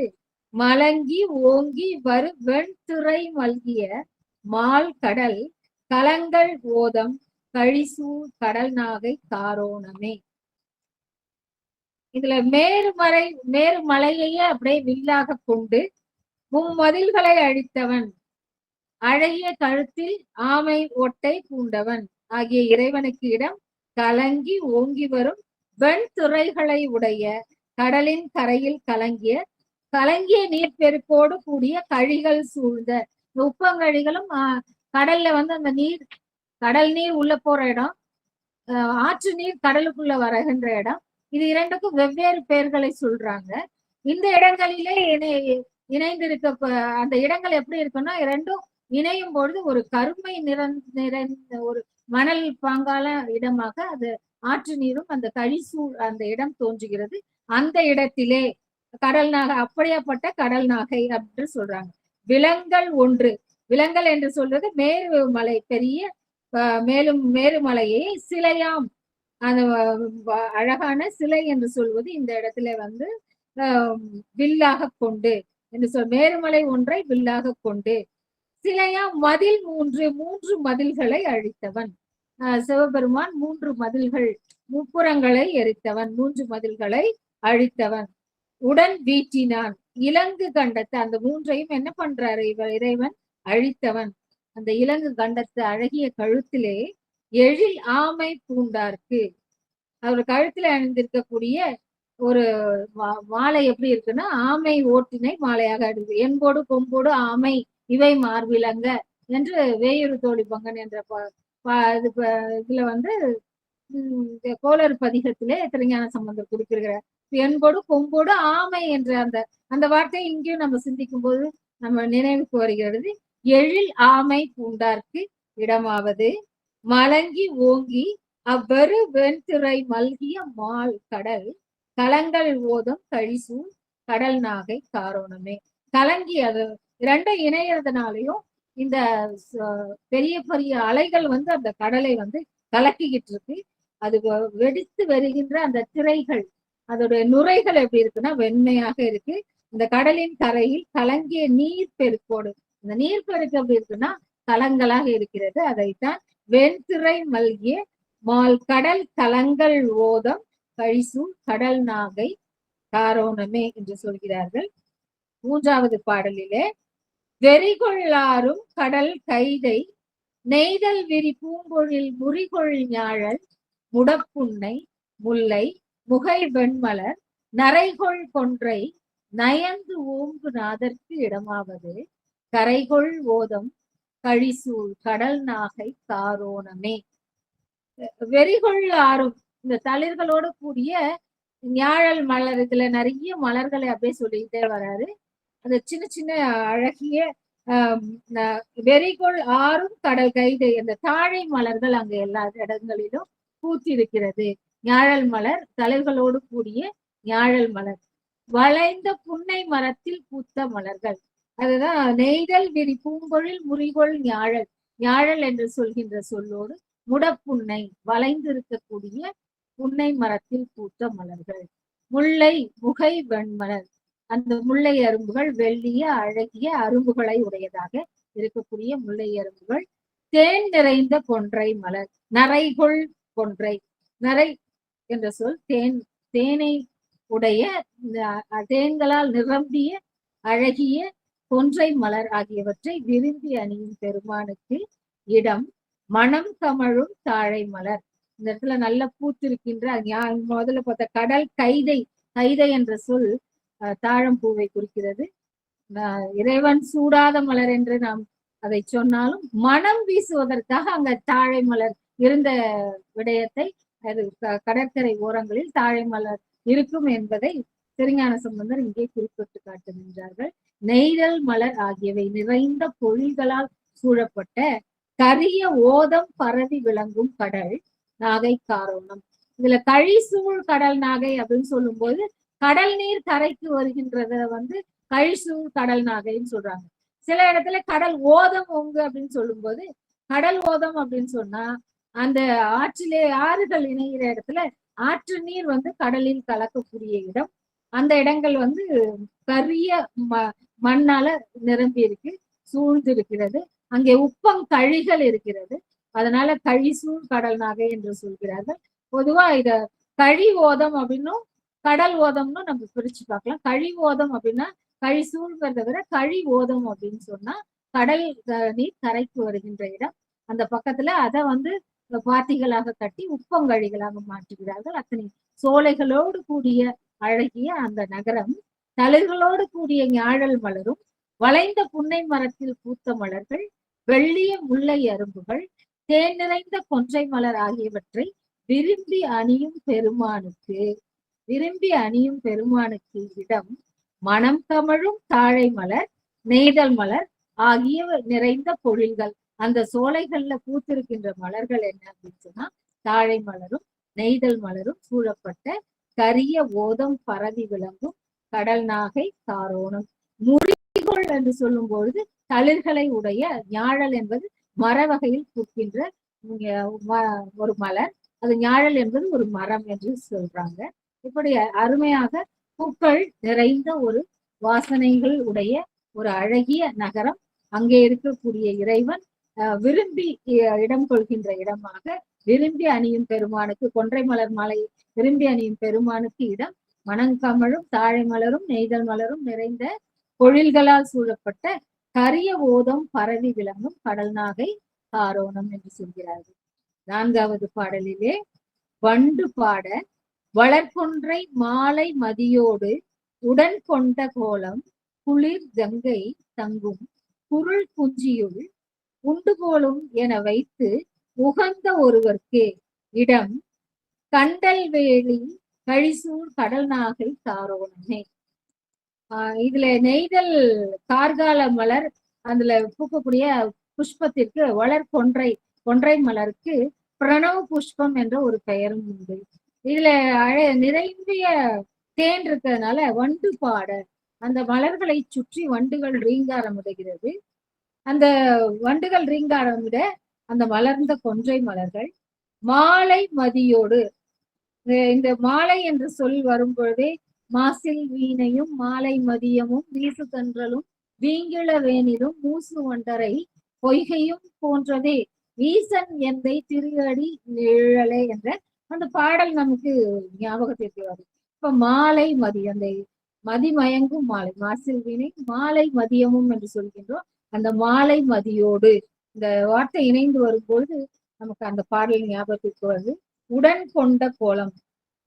மலங்கி ஓங்கி வரு வெண்துறை மல்கிய மால் கடல் கலங்கள் ஓதம் கழிசூழ் கடல் நாகை காரோணமே. இதுல மேருமலையையே அப்படியே வில்லாக கொண்டு மும்மதில்களை அழித்தவன் அழகிய கழுத்தில் ஆமை ஒட்டை பூண்டவன் ஆகிய இறைவனுக்கு இடம் கலங்கி ஓங்கி வரும் வெண்துறைகளை உடைய கடலின் கரையில் கலங்கிய நீர்ப்பெருக்கோடு கூடிய கழிகள் சூழ்ந்த உப்பங்கழிகளும் கடல்ல அந்த கடல் நீர் உள்ள போற இடம், ஆற்று நீர் கடலுக்குள்ள வருகின்ற இடம். இது இரண்டுக்கும் வெவ்வேறு பெயர்களை சொல்றாங்க. இந்த இடங்களிலே இணைந்திருக்க அந்த இடங்கள் எப்படி இருக்குன்னா இரண்டும் இணையும் பொழுது ஒரு கருமை நிறைந்த ஒரு மணல் பாங்கால இடமாக அது ஆற்று நீரும் அந்த கழிசூழ் அந்த இடம் தோன்றுகிறது. அந்த இடத்திலே கடல் நாகை, அப்படியாப்பட்ட கடல் நாகை அப்படின்னு சொல்றாங்க. விலங்கல் ஒன்று, விலங்கல் என்று சொல்றது மேருமலை, பெரிய மேலும் மேருமலையை சிலையாம் அந்த அழகான சிலை என்று சொல்வது இந்த இடத்துல வில்லாக கொண்டு என்று மேருமலை ஒன்றை வில்லாக கொண்டு சிலையாம் மதில் 3 மதில்களை அழித்தவன். சிவபெருமான் 3 மதில்கள் முப்புறங்களை எரித்தவன், 3 மதில்களை அழித்தவன். உடன் வீட்டினான் இலங்கு கண்டத்தை, அந்த 3ஐயும் என்ன பண்றாரு இறைவன் அழித்தவன். அந்த இலங்கு கண்டத்து அழகிய கழுத்திலே எழில் ஆமை பூண்டார்க்கு, அவர் கழுத்துல அணிந்திருக்கக்கூடிய ஒரு மாலை எப்படி இருக்குன்னா ஆமை ஓட்டினை மாலையாக அடிது. என்போடு கொம்போடு ஆமை இவை மார்பிலங்க என்று வேயுறு தோழி பங்கன் என்ற இதுல கோளறு பதிகத்திலே திருஞான சம்பந்தர் குறிப்பிடுகிறார். என்போடு கொம்போடு ஆமை என்ற அந்த வார்த்தையை இங்கேயும் நம்ம சிந்திக்கும் போது நம்ம நினைவுக்கு வருகிறது. எழில் ஆமை பூண்டார்க்கு இடமாவது மலங்கி ஓங்கி அவ்வரு வெண்திரை மல்கிய மால் கடல் கலங்கள் ஓதம் கழிசூழ் கடல் நாகை காரோணமே. கலங்கி அது இரண்டும் இணையறதுனாலையும் இந்த பெரிய பெரிய அலைகள் அந்த கடலை கலக்கிக்கிட்டு இருக்கு. அது வெடித்து வருகின்ற அந்த திரைகள், அதோடைய நுரைகள் எப்படி இருக்குன்னா வெண்மையாக இருக்கு. இந்த கடலின் கரையில் கலங்கிய நீர் பெருக்கோடு, இந்த நீர் பெருக்கு எப்படி இருக்குன்னா கலங்களாக இருக்கிறது. அதைத்தான் வெண்திரை மல்கிய மால் கடல் கலங்கள் ஓதம் கழிசூழ் கடல் நாகை காரோணமே என்று சொல்கிறார்கள். மூன்றாவது பாடலிலே வெறிகொள்ளாரும் கடல் கைதை நெய்தல் விரி பூம்பொழில் முறிகொள் ஞாழல் முடப்புன்னை முல்லை முகை வெண்மலர் நரைகொள் கொன்றை நயந்து ஓங்கு நாதற்கு இடமாவது கரைகொள் ஓதம் கழிசூழ் கடல் நாகை காரோணமே. வெறிகொள் ஆறும், இந்த தளிர்களோடு கூடிய ஞாழல் மலர், இதுல நிறைய மலர்களை அப்படியே சொல்லிக்கிட்டே வராரு. அந்த சின்ன சின்ன அழகிய வெறிகொள் ஆறும் கடல் கைதை, அந்த தாழை மலர்கள் அங்க எல்லா இடங்களிலும் பூத்திருக்கிறது. ஞாழல் மலர், தளிர்களோடு கூடிய ஞாழல் மலர், வளைந்த புன்னை மரத்தில் பூத்த மலர்கள், அதுதான் நெய்தல் விரி பூம்பொழில் முறிகொள் ஞாழல். ஞாழல் என்று சொல்கின்ற சொல்லோடு முடப்புன்னை, வளைந்து இருக்கக்கூடிய புன்னை மரத்தில் பூத்த மலர்கள். முல்லை முகை வெண்மலர், அந்த முல்லை அரும்புகள் வெள்ளிய அழகிய அரும்புகளை உடையதாக இருக்கக்கூடிய முல்லை அரும்புகள். தேன் நிறைந்த கொன்றை மலர், நரைகொள் கொன்றை, நரை என்ற சொல் தேனை உடைய தேன்களால் நிரம்பிய அழகிய கொன்றை மலர் ஆகியவற்றை விரும்பி அணியும் பெருமானுக்கு இடம் மனம் கமழும் தாழை மலர். இந்த இடத்துல நல்ல பூத்திருக்கின்ற முதல்ல பார்த்த கடல் கைதை, கைதை என்ற சொல் தாழம்பூவை குறிக்கிறது. இறைவன் சூடாத மலர் என்று நாம் அதை சொன்னாலும் மனம் வீசுவதற்காக அங்க தாழை மலர் இருந்த விடயத்தை, அது கடற்கரை ஓரங்களில் தாழை மலர் இருக்கும் என்பதை திருஞான சம்பந்தர் இங்கே குறிப்பிட்டு காட்டுகின்றார்கள். நெய்தல் மலர் ஆகியவை நிறைந்த பொழில்களால் சூழப்பட்ட கரிய ஓதம் பரவி விளங்கும் கடல் நாகை காரோணம். இதுல கழிசூழ் கடல் நாகை அப்படின்னு சொல்லும் போது கடல் நீர் கரைக்கு வருகின்றத வந்து கழிசூழ் கடல் நாகைன்னு சொல்றாங்க. சில இடத்துல கடல் ஓதம் ஒங்கு அப்படின்னு சொல்லும்போது, கடல் ஓதம் அப்படின்னு சொன்னா அந்த ஆற்றிலே ஆறுகள் இணைகிற இடத்துல ஆற்று நீர் வந்து கடலில் கலக்கக்கூடிய இடம். அந்த இடங்கள் வந்து கரிய மண்ணால நிரம்பி இருக்கு, சூழ்ந்து இருக்கிறது. அங்கே உப்பங்கழிகள் இருக்கிறது. அதனால கழிசூழ் கடல் நாகை என்று சொல்கிறார்கள். பொதுவா இத கழி ஓதம் அப்படின்னும் கடல் ஓதம்னு நம்ம பிரிச்சு பார்க்கலாம். கழி ஓதம் அப்படின்னா கழிசூழ்கிறத விட கழி ஓதம் அப்படின்னு சொன்னா கடல் நீர் கரைக்கு வருகின்ற இடம். அந்த பக்கத்துல அதை வந்து பாத்திகளாக கட்டி உப்பங்கழிகளாக மாற்றுகிறார்கள். அத்தனை சோலைகளோடு கூடிய அழகிய அந்த நகரம், தளிர்களோடு கூடிய ஞாழல் மலரும், வளைந்த புன்னை மரத்தில் பூத்த மலர்கள், வெள்ளிய முல்லை அரும்புகள், தேன் நிறைந்த கொன்றை மலர் ஆகியவற்றை விரும்பி அணியும் பெருமானுக்கு இடம் மனம் கமழும் தாழை மலர், நெய்தல் மலர் ஆகிய நிறைந்த பொழில்கள். அந்த சோலைகள்ல பூத்திருக்கின்ற மலர்கள் என்ன அப்படின்னு சொன்னா தாழை மலரும் நெய்தல் மலரும் சூழப்பட்ட கரிய ஓதம் பரவி விளங்கும் கடல் நாகை காரோணம். முறிகொள் என்று சொல்லும் பொழுது தளிர்களை உடைய ஞாழல் என்பது மர வகையில் பூக்கின்ற ஒரு மலர். அது ஞாழல் என்பது ஒரு மரம் என்று சொல்றாங்க. இப்படி அருமையாக பூக்கள் நிறைந்த ஒரு வாசனைகள் உடைய ஒரு அழகிய நகரம். அங்கே இருக்கக்கூடிய இறைவன் விரும்பி இடம் கொள்கின்ற இடமாக விரும்பி அணியும் பெருமானுக்கு, கொன்றை மலர் மாலை விரும்பி அணியும் பெருமானுக்கு இடம் மணங்கமழும் தாழை மலரும் நெய்தல் மலரும் நிறைந்த பொழில்களால் சூழப்பட்ட கரிய ஓதம் பரவி விளங்கும் கடல் நாகை காரோணம் என்று சொல்கிறார்கள். 4வது பாடலிலே வண்டு பாட வளர்கொன்றை மாலை மதியோடு உடன் கொண்ட கோலம் குளிர் கங்கை தங்கும் குருள் குஞ்சியுள் உண்டு போலும் என வைத்து உகந்த ஒருவர்க்கே இடம் கண்டல் வேலி கழிசூழ் கடல் நாகை காரோணமே. இதுல நெய்தல் கார்கால மலர், அதுல பூக்கக்கூடிய புஷ்பத்திற்கு கொன்றை மலருக்கு பிரணவ புஷ்பம் என்ற ஒரு பெயரும் உண்டு. இதுல நிறைய தேன் இருக்கிறதுனால வண்டு பாட அந்த மலர்களை சுற்றி வண்டுகள் ரீங்காரம் விடுகிறது. அந்த வண்டுகள் ரீங்காரம் விட அந்த மலர்ந்த கொன்றை மலர்கள் மாலை மதியோடு, இந்த மாலை என்று சொல் வரும் பொழுதே மாசில் வீணையும் மாலை மதியமும் வீசு தன்றலும் வீங்கிள வேனிலும் மூசு வண்டரை பொய்கையும் போன்றதே ஈசன் எந்தை திருஅடி நிழலே என்ற அந்த பாடல் நமக்கு ஞாபகத்திற்கு வரும். இப்ப மாலை மதியம், அந்த மதிமயங்கும் மாலை, மாசில் வீணை மாலை மதியமும் என்று சொல்கின்றோம். அந்த மாலை மதியோடு இந்த வார்த்தை இணைந்து வரும்பொழுது நமக்கு அந்த பாடல் ஞாபகத்திற்கு வருது. உடன் கொண்ட கோலம்,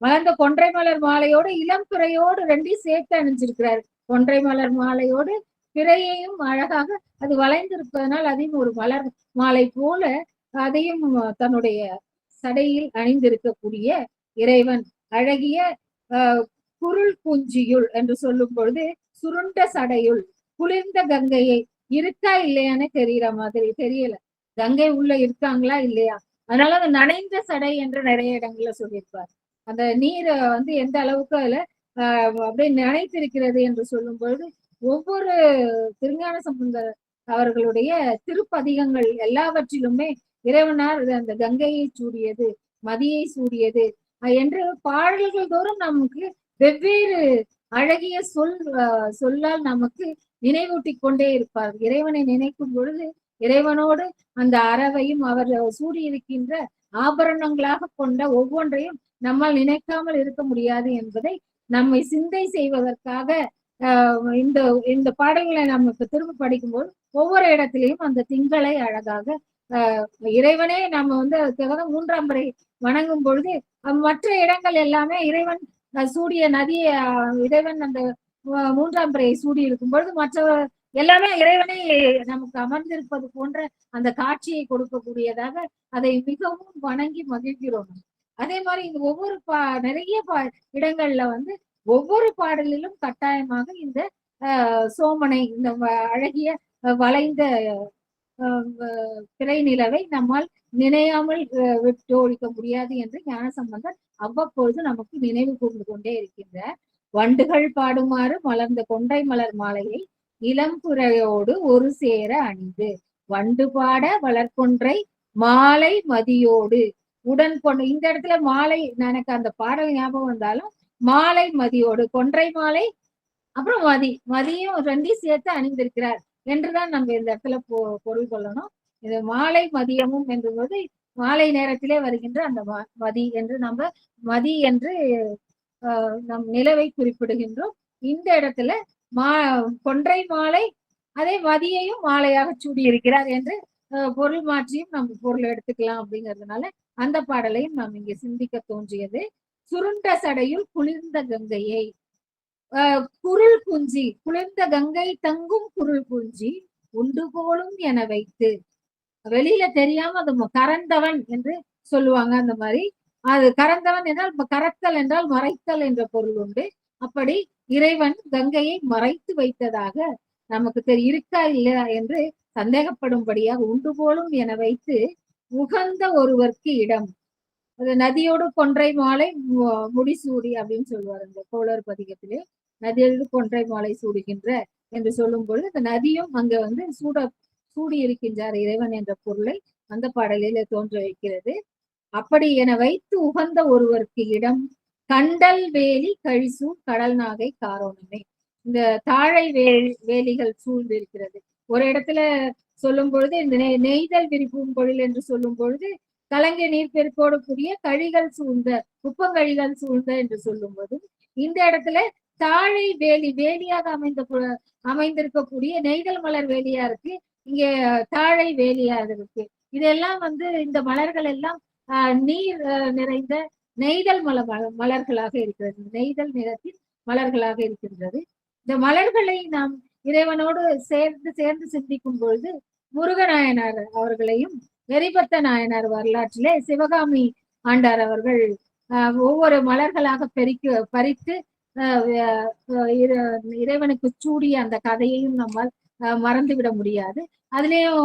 மலர்ந்த கொன்றை மலர் மாலையோடு இளம் பிறையோடு ரெண்டையும் சேர்த்து அணிஞ்சிருக்கிறார். கொன்றை மலர் மாலையோடு பிறையையும் அழகாக அது வளைந்திருப்பதனால் அதையும் ஒரு மலர் மாலை போல அதையும் தன்னுடைய சடையில் அணிந்திருக்கக்கூடிய இறைவன் அழகிய குருள் குஞ்சியுள் என்று சொல்லும் பொழுது சுருண்ட சடையுள் குளிர்ந்த கங்கையை இருக்கா இல்லையான்னு தெரியற மாதிரி தெரியல. கங்கை உள்ள இருக்காங்களா இல்லையா, அதனால அந்த நனைந்த சடை என்று நிறைய இடங்கள்ல சொல்லியிருப்பார். அந்த நீரை வந்து எந்த அளவுக்கு அதுல அப்படியே நினைத்திருக்கிறது என்று சொல்லும் பொழுது ஒவ்வொரு திருஞான சம்பந்தர் அவர்களுடைய திருப்பதிகங்கள் எல்லாவற்றிலுமே இறைவனார் அந்த கங்கையை சூடியது மதியை சூடியது என்று பாடல்கள் தோறும் நமக்கு வெவ்வேறு அழகிய சொல்லால் நமக்கு நினைவூட்டி கொண்டே இருப்பார். இறைவனை நினைக்கும் பொழுது இறைவனோடு அந்த அறவையும் அவர் சூடியிருக்கின்ற ஆபரணங்களாக கொண்ட ஒவ்வொன்றையும் நம்மால் நினைக்காமல் இருக்க முடியாது என்பதை நம்மை சிந்தை செய்வதற்காக இந்த இந்த பாடல்களை நம்ம இப்ப திரும்ப படிக்கும்போது ஒவ்வொரு இடத்திலையும் அந்த திங்களை அழகாக இறைவனே நம்ம வந்து அதுக்காக 3ஆம் முறை வணங்கும் பொழுது மற்ற இடங்கள் எல்லாமே இறைவன் சூடிய நதியை இறைவன் அந்த 3ஆம் பிறையை சூடி இருக்கும் பொழுது மற்ற எல்லாமே இறைவனை நமக்கு அமர்ந்திருப்பது போன்ற அந்த காட்சியை கொடுக்கக்கூடியதாக அதை மிகவும் வணங்கி மகிழ்கிறோம். அதே மாதிரி இந்த ஒவ்வொரு நிறைய இடங்கள்ல வந்து ஒவ்வொரு பாடலிலும் கட்டாயமாக இந்த சோமனை, இந்த அழகிய வளைந்த பிறை நிலவை நம்மால் நினையாமல் விட்டு ஒழிக்க முடியாது என்று ஞானசம்பந்தர் அவ்வப்பொழுது நமக்கு நினைவு கூர்ந்து கொண்டே இருக்கின்றார். வண்டுகள் பாடுமாறு மலர்ந்த கொன்றை மலர் மாலையை இளம்புறையோடு ஒரு சேர அணிந்து. வண்டு பாட வளர்கொன்றை மாலை மதியோடு உடன் கொண்டு. இந்த இடத்துல மாலை, எனக்கு அந்த பாடல் ஞாபகம் வந்தாலும் மாலை மதியோடு, கொன்றை மாலை அப்புறம் மதியம் ரெண்டையும் சேர்த்து அணிந்திருக்கிறார் என்றுதான் நம்ம இந்த இடத்துல பொருள் கொள்ளணும். இது மாலை மதியமும் என்பது மாலை நேரத்திலே வருகின்ற அந்த மதி என்று மதி என்று நம் நிலவை குறிப்பிடுகின்றோம். இந்த இடத்துல கொன்றை மாலை அதே மதியையும் மாலையாக சூடி இருக்கிறார் என்று பொருள் மாற்றியும் நம்ம பொருள் எடுத்துக்கலாம் அப்படிங்கிறதுனால அந்த பாடலையும் நாம் இங்கே சிந்திக்க தோன்றியது. சுருண்ட சடையுள் குளிர்ந்த கங்கையை, குருள் குஞ்சி, குளிர்ந்த கங்கை தங்கும் குருள் குஞ்சி உண்டு போலும் என வைத்து. வெளியில தெரியாம அது கறந்தவன் என்று சொல்லுவாங்க. அந்த மாதிரி அது கறந்தவன் என்றால் கரத்தல் என்றால் மறைத்தல் என்ற பொருள் உண்டு. அப்படி இறைவன் கங்கையை மறைத்து வைத்ததாக நமக்கு இருக்கா இல்லையா என்று சந்தேகப்படும்படியாக உண்டு போலும் என வைத்து உகந்த ஒருவர்க்கு இடம். அது நதியோடு கொன்றை மாலை முடிசூடி அப்படின்னு சொல்லுவார் அந்த கோளர் பதிகத்திலே. நதியோடு கொன்றை மாலை சூடுகின்ற என்று சொல்லும் பொழுது அந்த நதியும் அங்க சூடி இருக்கின்றார் இறைவன் என்ற பொருளை அந்த பாடலில தோன்ற வைக்கிறது. அப்படி என வைத்து உகந்த ஒருவருக்கு இடம் கண்டல் வேலி கழிசூழ் கடல் நாகை காரோணமே. இந்த தாழை வேலிகள் சூழ்ந்து இருக்கிறது. ஒரு இடத்துல சொல்லும் பொழுது இந்த நெய்தல் விரிப்பும் பொழில் என்று சொல்லும் பொழுது கலங்கிய நீர்பெருக்கோடு கூடிய கழிகள் சூழ்ந்த, குப்பங்கழிகள் சூழ்ந்த என்று சொல்லும் போது இந்த இடத்துல தாழை வேலியாக அமைந்திருக்கக்கூடிய நெய்தல் மலர் வேலியா இருக்கு, இங்க தாழை வேலியாக இருக்கு. இதெல்லாம் இந்த மலர்கள் எல்லாம் நீர் நிறைந்த நெய்தல் மலர்களாக இருக்கிறது. நெய்தல் நிறத்தில் மலர்களாக இருக்கின்றது. இந்த மலர்களை நாம் இறைவனோடு சேர்ந்து சிந்திக்கும் பொழுது முருகநாயனார் அவர்களையும் வெறிபத்த நாயனார் வரலாற்றிலே சிவகாமி ஆண்டார் அவர்கள் ஒவ்வொரு மலர்களாக பறித்து இறைவனுக்கு சூடிய அந்த கதையையும் நம்மால் மறந்துவிட முடியாது. அதுலேயும்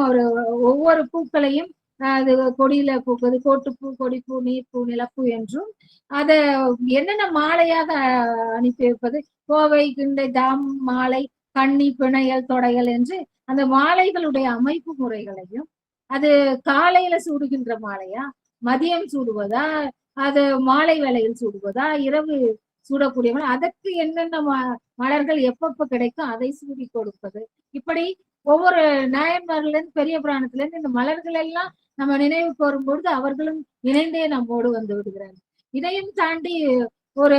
ஒவ்வொரு பூக்களையும் அது கொடியில பூக்குது, கோட்டுப்பூ, கொடிப்பூ, நீர்ப்பூ, நிலப்பூ என்றும் அதை என்னென்ன மாலையாக அனுப்பி வைப்பது, கோவை, கிண்டை, தாம் மாலை, கண்ணி, பிணையல், தொடையல் என்று அந்த மாலைகளுடைய அமைப்பு முறைகளையும், அது காலையில சூடுகின்ற மாலையா, மதியம் சூடுவதா, அது மாலை வேளையில் சூடுவதா, இரவு சூடக்கூடிய அதற்கு என்னென்ன மலர்கள் எப்பப்ப கிடைக்கும் அதை சூடி கொடுப்பது, இப்படி ஒவ்வொரு நாயன்மார்ல இருந்து பெரிய புராணத்துல இருந்து இந்த மலர்கள் எல்லாம் நம்ம நினைவுக்கு வரும்பொழுது அவர்களும் இணைந்தே நம்மோடு வந்து விடுகிறார்கள். இதையும் தாண்டி ஒரு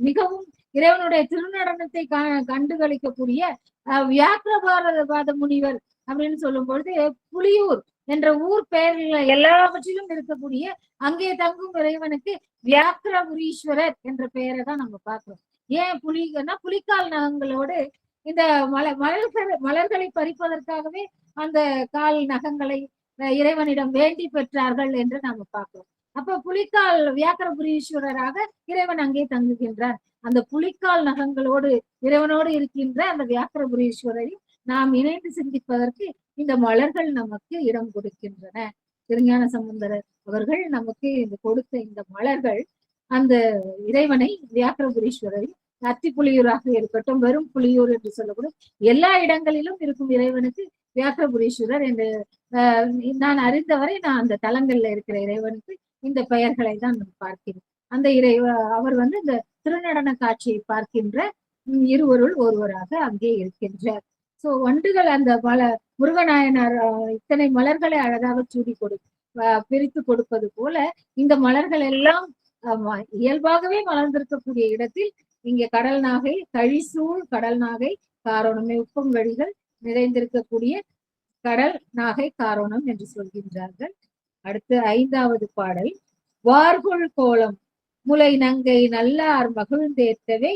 மிகவும் இறைவனுடைய திருநடனத்தை கண்டுகளிக்கக்கூடிய வியாக்கிரபாத முனிவர் அப்படின்னு சொல்லும் பொழுது புலியூர் என்ற ஊர் பெயர்ல எல்லாவற்றிலும் இருக்கக்கூடிய அங்கே தங்கும் இறைவனுக்கு வியாக்கிரபுரீஸ்வரர் என்ற பெயரை தான் நம்ம பார்க்கிறோம். ஏன் புலிக்கால் நகங்களோடு இந்த மலர்களை பறிப்பதற்காகவே அந்த கால் நகங்களை இறைவனிடம் வேண்டி பெற்றார்கள் என்று நாம பார்க்கிறோம். அப்ப புலிக்கால் வியாக்கிரபுரீஸ்வரராக இறைவன் அங்கே தங்குகின்றார். அந்த புலிக்கால் நகங்களோடு இறைவனோடு இருக்கின்ற அந்த வியாக்கிரபுரீஸ்வரையும் நாம் இணைந்து சிந்திப்பதற்கு இந்த மலர்கள் நமக்கு இடம் கொடுக்கின்றன. திருஞான சம்பந்தர் அவர்கள் நமக்கு கொடுத்த இந்த மலர்கள் அந்த இறைவனை வியாக்கிரபுரீஸ்வரை அத்திப்புலியூராக இருக்கட்டும், வெறும் புலியூர் என்று சொல்லக்கூடும் எல்லா இடங்களிலும் இருக்கும் இறைவனுக்கு வியாக்கிரபுரீஸ்வரர் என்று நான் அறிந்தவரை நான் அந்த தலங்கள்ல இருக்கிற இறைவனுக்கு இந்த பெயர்களை தான் நான் பார்க்கிறேன். அந்த அவர் இந்த திருநடன காட்சியை பார்க்கின்ற இருவருள் ஒருவராக அங்கே இருக்கின்றார். சோ வண்டுகள் அந்த முருகநாயனார் இத்தனை மலர்களை அழகாக சூடி பிரித்து கொடுப்பது போல இந்த மலர்கள் எல்லாம் இயல்பாகவே மலர்ந்திருக்கக்கூடிய இடத்தில் இங்க கடல் நாகை, கழிசூழ் கடல் நாகை காரோணமே, உப்பங்கழிகள் நிறைந்திருக்கக்கூடிய கடல் நாகை காரோணம் என்று சொல்கின்றார்கள். அடுத்து 5வது பாடல். வார்கொள் கோலம் முலை நங்கை நல்லார் மகிழ்ந்தேத்தவே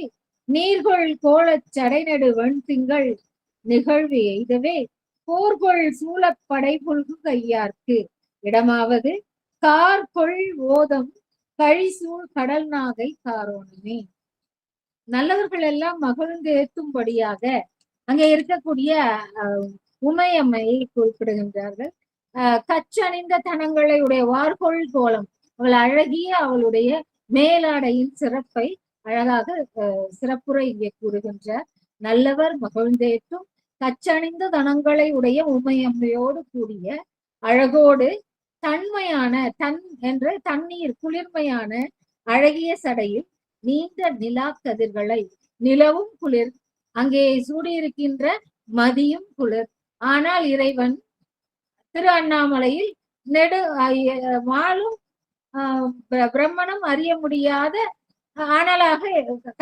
நீர்கொள் கோலச் சடைநடு வெண் திங்கள் நிகழ்வு எய்தவே போர்கொள் சூழப் படைபுல்கு கையார்க்கு இடமாவது கார்கொள் ஓதம் கழிசூழ் கடல் நாகை காரோணமே. நல்லவர்கள் எல்லாம் மகிழ்ந்து ஏத்தும்படியாக அங்கே இருக்கக்கூடிய உமையம்மையை குறிப்பிடுகின்றார்கள். கச்சணிந்த தனங்களை உடைய வார்கொள் கோலம், அவள் அழகிய அவளுடைய மேலாடையின் சிறப்பை அழகாக சிறப்புரை இங்கே கூறுகின்ற நல்லவர் மகிழ்ந்தேற்றும் கச்சணிந்த தனங்களை உடைய உமையம்மையோடு கூடிய அழகோடு தன்மையான என்ற தண்ணீர் குளிர்மையான அழகிய சடையில் நீண்ட நிலா கதிர்களை, நிலவும் குளிர், அங்கே சூடியிருக்கின்ற மதியும் குளிர். ஆனால் இறைவன் திரு அண்ணாமலையில் நெடு வாழும் பிரம்மணம் அறிய முடியாத அனலாக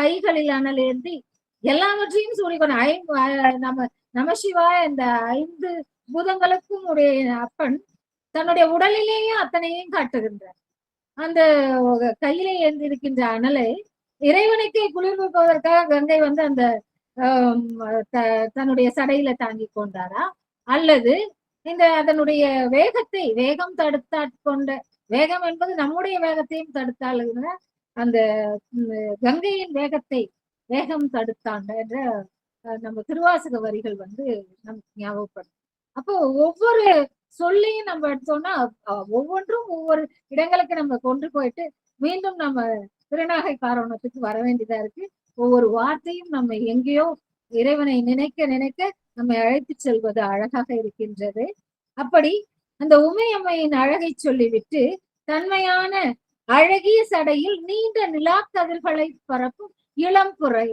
கைகளில் அனல் ஏந்தி எல்லாவற்றையும் சூடிக்கொண்டு நம்ம நமசிவாய இந்த 5 பூதங்களுக்கும் உடைய அப்பன் தன்னுடைய உடலிலேயே அத்தனையும் காட்டுகின்றார். அந்த கையிலே ஏந்திருக்கின்ற அனலை இறைவனுக்கே குளிர்விப்பதற்காக கங்கை வந்து அந்த தன்னுடைய சடையில தாங்கி கொண்டாரா, அல்லது இந்த அதனுடைய வேகம் தடுத்தாட்கொண்ட, வேகம் என்பது நம்முடைய வேகத்தையும் தடுத்தாளுகிற அந்த கங்கையின் வேகம் தடுத்தாண்ட என்ற நம்ம திருவாசக வரிகள் வந்து நமக்கு ஞாபகப்படும். அப்போ ஒவ்வொரு சொல்லையும் நம்ம எடுத்தோம்னா ஒவ்வொன்றும் ஒவ்வொரு இடங்களுக்கு நம்ம கொண்டு போயிட்டு மீண்டும் நம்ம திருநாகை காரணத்துக்கு வர வேண்டியதா இருக்கு. ஒவ்வொரு வார்த்தையும் நம்ம எங்கேயோ இறைவனை நினைக்க நினைக்க நம்மை அழைத்து செல்வது அழகாக இருக்கின்றது. அப்படி அந்த உமையம்மையின் அழகை சொல்லிவிட்டு தன்மையான அழகிய சடையில் நீண்ட நிலாக்கதிர்களை பரப்பும் இளம்புரை,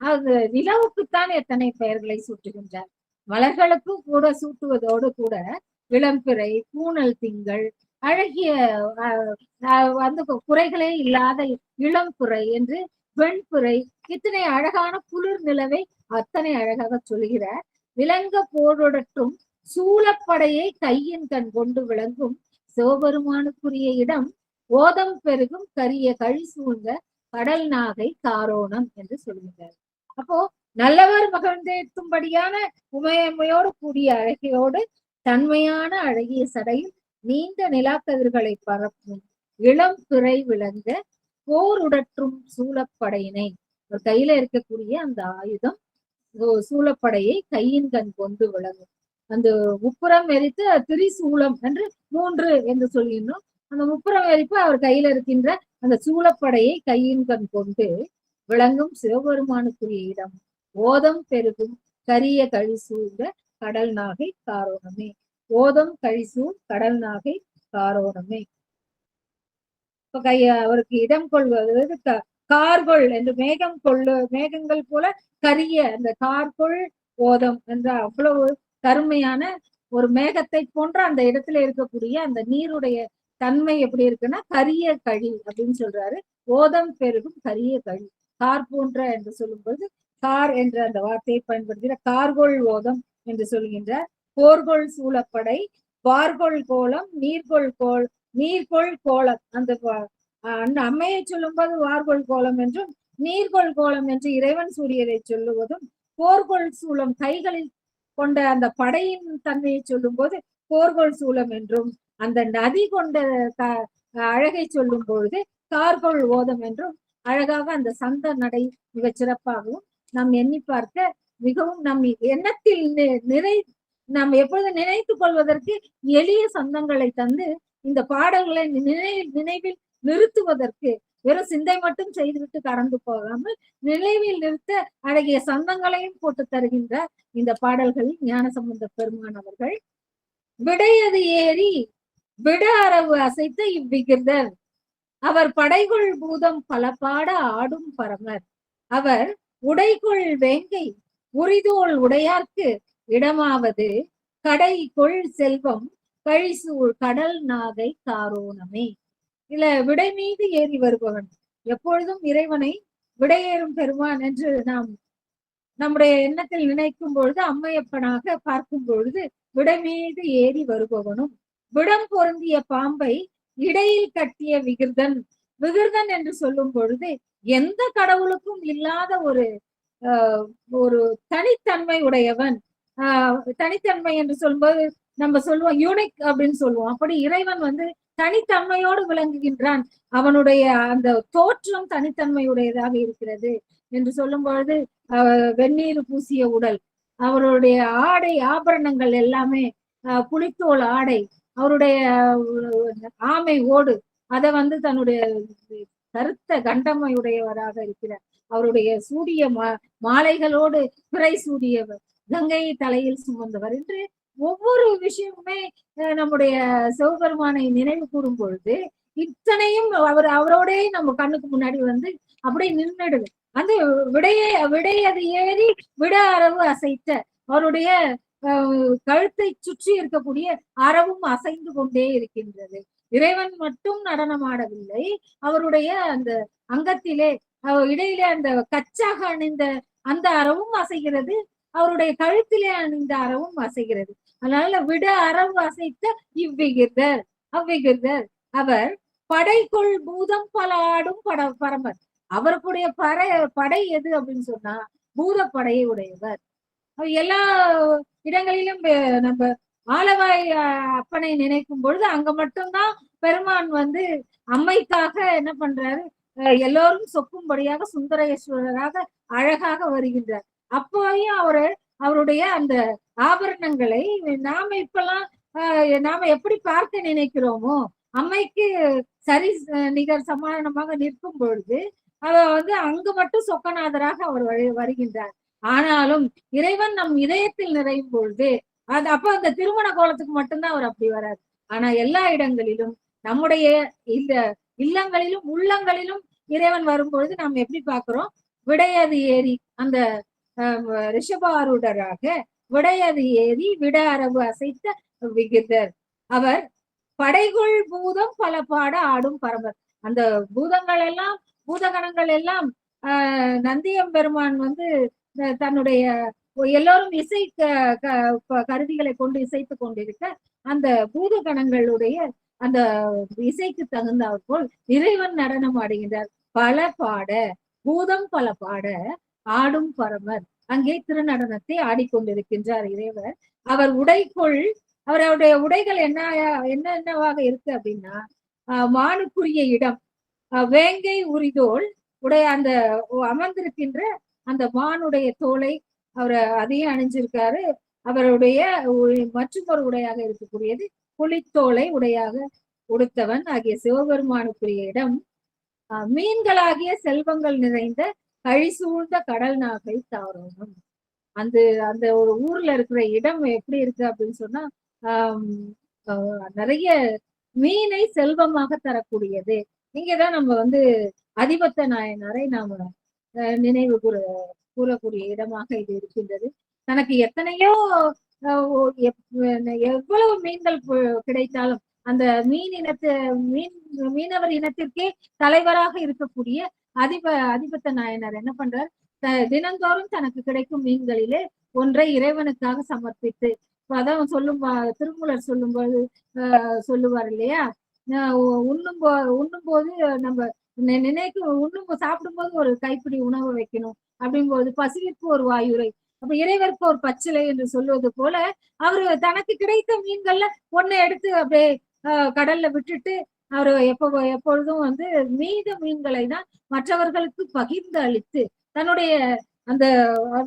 அது நிலவுக்குத்தான் எத்தனை பெயர்களை சூட்டுகின்றார். மலர்களுக்கும் கூட சூட்டுவதோடு கூட இளம்பிறை, பூனல் திங்கள், அழகிய வந்து குறைகளே இல்லாத இளம்புரை என்று வெண்புரை, இத்தனை அழகான குளிர் நிலவை அத்தனை அழகாக சொல்கிறார். விளங்க போடட்டும் சூழப்படையை கையின் கண் கொண்டு விளங்கும் சிவபெருமானுக்குரிய இடம் ஓதம் பெருகும் கரிய கழி சூழ்ந்த கடல் நாகை காரோணம் என்று சொல்கிறார். அப்போ நல்லவர் மகிழ்ந்தேற்றும்படியான உமையம்மையோடு கூடிய அழகியோடு தன்மையான அழகிய சடையில் நீண்ட நிலாக்கதிர்களை பரப்பும் இளம் பிறை விளங்க போர் உடற்றும் சூழப்படையினை, ஒரு கையில இருக்கக்கூடிய அந்த ஆயுதம் சூழப்படையை கையின் கண் கொண்டு விளங்கும். அந்த முப்புறம் எரித்து திரிசூலம் என்று 3 என்று சொல்லிடணும். அந்த முப்புறம் எரிப்பு அவர் கையில இருக்கின்ற அந்த சூழப்படையை கையின் கண் கொண்டு விளங்கும் சிவபெருமானுக்குரிய இடம் ஓதம் பெருகும் கரிய கழி சூழ்ந்த கடல் நாகை காரோணமே. ஓதம் கழிசூழ் கடல் நாகை காரோணமே. இப்ப அவருக்கு இடம் கொள்வது கார்கொள் என்று மேகங்கள் போல கரிய அந்த கார்கொள் ஓதம் என்ற அவ்வளவு கருமையான ஒரு மேகத்தை போன்ற அந்த இடத்துல இருக்கக்கூடிய அந்த நீருடைய தன்மை எப்படி இருக்குன்னா கரிய கழி அப்படின்னு சொல்றாரு. ஓதம் பெருகும் கரிய கழி, கார் போன்ற என்று சொல்லும்போது கார் என்ற அந்த வார்த்தையை பயன்படுத்துகிற கார்கொள் ஓதம் என்று சொல்கின்றார். போர்கொள் சூழப்படை, பார்கொள் கோலம், நீர்கொள் கோலம், அந்த அம்மையை சொல்லும் போது வார்கொள் கோலம் என்றும் நீர்கொள் கோலம் என்று இறைவன் சூரியரை சொல்லுவதும், போர்கொள் சூலம் கைகளில் கொண்ட அந்த படையின் தன்மையை சொல்லும் போது போர்கொள் சூலம் என்றும், அந்த நதி கொண்ட அழகை சொல்லும் பொழுது கார்கொள் ஓதம் என்றும் அழகாக அந்த சந்த நடை மிகச் சிறப்பாகவும் நாம் எண்ணி பார்க்க மிகவும் நம் எண்ணத்தில் நாம் எப்பொழுது நினைத்துக் கொள்வதற்கு எளிய சந்தங்களை தந்து இந்த பாடல்களை நினைவில் நிறுத்துவதற்கு வெறும் சிந்தை மட்டும் செய்துவிட்டு கடந்து போகாமல் நினைவில் நிறுத்த அழகிய சந்தங்களையும் போட்டு தருகின்ற இந்த பாடல்களில் ஞானசம்பந்த பெருமான் அவர்கள் விடையது ஏறி விட அரவு அசைத்த இவ்விகிர்தர் அவர் படைகொள் பூதம் பல பாட ஆடும் பரமர் அவர் உடைகொள் வேங்கை உரிதோள் உடையார்க்கு இடமாவது கடை கொள் செல்வம் கழிசூழ் கடல் நாகை காரோணமே. இல்ல விடை மீது ஏறி வருபவன், எப்பொழுதும் இறைவனை விடையேறும் பெருமான் என்று நாம் நம்முடைய எண்ணத்தில் நினைக்கும் பொழுது அம்மையப்பனாக பார்க்கும் பொழுது விடை மீது ஏறி வருபவனும், விடம் பொருந்திய பாம்பை இடையில் கட்டிய விகிர்தன் என்று சொல்லும் பொழுது எந்த கடவுளுக்கும் இல்லாத ஒரு தனித்தன்மை உடையவன். தனித்தன்மை என்று சொல்லும்போது நம்ம சொல்லுவோம் யூனிக் அப்படின்னு சொல்லுவோம். அப்படி இறைவன் வந்து தனித்தன்மையோடு விளங்குகின்றான். அவனுடைய அந்த தோற்றம் தனித்தன்மையுடையதாக இருக்கிறது என்று சொல்லும் பொழுது வெந்நீர் பூசிய உடல், அவருடைய ஆடை ஆபரணங்கள் எல்லாமே புலித்தோல் ஆடை, அவருடைய ஆமை ஓடு அதை வந்து தன்னுடைய கருத்த கண்டமையுடையவராக இருக்கிறார். அவருடைய சூடிய மாலைகளோடு பிறை சூடியவர், கங்கையை தலையில் சுமந்தவர் என்று ஒவ்வொரு விஷயமுமே நம்முடைய சிவபெருமானை நினைவு கூறும் பொழுது இத்தனையும் அவரோடே நம்ம கண்ணுக்கு முன்னாடி வந்து அப்படியே நின்றுடுது. அந்த விடையது ஏறி விட அரவு அசைத்த அவருடைய கழுத்தை சுற்றி இருக்கக்கூடிய அரவும் அசைந்து கொண்டே இருக்கின்றது. இறைவன் மட்டும் நடனமாடவில்லை, அவருடைய அந்த அங்கத்திலே இடையிலே அந்த கச்சாக அணிந்த அந்த அரவும் அசைகிறது, அவருடைய கழுத்திலே அணிந்த அரவும் அசைகிறது. அதனால விட அரவு அசைத்த இவ்விகிர்தர் அவ்விகிர்தர் அவர் படைக்குள் பூதம் பல ஆடும் பரமர். அவருடைய படை எது அப்படின்னு சொன்னா பூதப்படையை உடையவர். எல்லா இடங்களிலும் நம்ம ஆலவாய் அப்பனை நினைக்கும் பொழுது அங்க மட்டும்தான் பெருமான் வந்து அம்மைக்காக என்ன பண்றாரு, எல்லோரும் சொக்கும்படியாக சுந்தரேஸ்வரராக அழகாக வருகின்றார். அப்போயும் அவருடைய அந்த ஆபரணங்களை நாம இப்பெல்லாம் நாம எப்படி பார்க்க நினைக்கிறோமோ அம்மைக்கு சரி நிகர் சமாதானமாக நிற்கும் பொழுது அவர் வந்து அங்கு மட்டும் சொக்கநாதராக அவர் வருகின்றார். ஆனாலும் இறைவன் நம் இதயத்தில் நிறையும் பொழுது அப்ப அந்த திருமண கோலத்துக்கு மட்டும்தான் அவர் அப்படி வராது. ஆனா எல்லா இடங்களிலும் நம்முடைய இந்த இல்லங்களிலும் உள்ளங்களிலும் இறைவன் வரும்பொழுது நாம் எப்படி பார்க்கிறோம், விடையது ஏறி அந்த ரிஷபாரூடராக விடையது ஏறி விட அரவு அசைத்த விகிதர் அவர் படைகுள் பூதம் பல பாட ஆடும் பரமர். அந்த பூதங்கள் எல்லாம் பூதகணங்கள் எல்லாம் நந்தியம்பெருமான் வந்து தன்னுடைய எல்லோரும் இசை கருவிகளை கொண்டு இசைத்து கொண்டிருக்க அந்த பூதகணங்களுடைய அந்த இசைக்கு தகுந்தாற் போல் இறைவன் நடனம் ஆடுகின்றார். பல பாட பூதம் பல பாட ஆடும் பரமர் அங்கே திருநடனத்தை ஆடிக்கொண்டிருக்கின்றார் இறைவர். அவர் உடைக்குள் அவருடைய உடைகள் என்னவாக இருக்கு அப்படின்னா மானுக்குரிய இடம் வேங்கை உரிதோல் உடைய அந்த அமர்ந்திருக்கின்ற அந்த மானுடைய தோலை அவர் அதையும் அணிஞ்சிருக்காரு. அவருடைய மற்றும் ஒரு உடையாக இருக்கக்கூடியது புலித்தோலை உடையாக உடுத்தவன் ஆகிய சிவபெருமானுக்குரிய இடம் மீன்களாகிய செல்வங்கள் நிறைந்த கழி சூழ்ந்த கடல் நாகை தாரோணம். அந்த ஒரு ஊர்ல இருக்கிற இடம் எப்படி இருக்கு அப்படின்னு சொன்னா நிறைய மீனை செல்வமாக தரக்கூடியது. இங்கதான் நம்ம வந்து அதிபத்த நாயனாரை நாம நினைவு கூறக்கூடிய இடமாக இது இருக்கின்றது. தனக்கு எத்தனையோ எவ்வளவு மீன்கள் கிடைத்தாலும் அந்த மீனவர் இனத்திற்கே தலைவராக இருக்கக்கூடிய அதிபத்த நாயனார் என்ன பண்றார், தினந்தோறும் தனக்கு கிடைக்கும் மீன்களிலே ஒன்றை இறைவனுக்காக சமர்ப்பித்து அதான் திருமூலர் சொல்லும்போது சொல்லுவார் இல்லையா, உண்ணும் போது நம்ம சாப்பிடும் போது ஒரு கைப்பிடி உணவு வைக்கணும் அப்படிங்கும்போது பசிவிற்கு ஒரு வாயுரை, அப்ப இறைவருக்கு ஒரு பச்சிலை என்று சொல்லுவது போல அவரு தனக்கு கிடைத்த மீன்கள்ல ஒண்ணு எடுத்து அப்படியே கடல்ல விட்டுட்டு அவரு எப்பொழுதும் வந்து மீத மீன்களை தான் மற்றவர்களுக்கு பகிர்ந்து அளித்து தன்னுடைய அந்த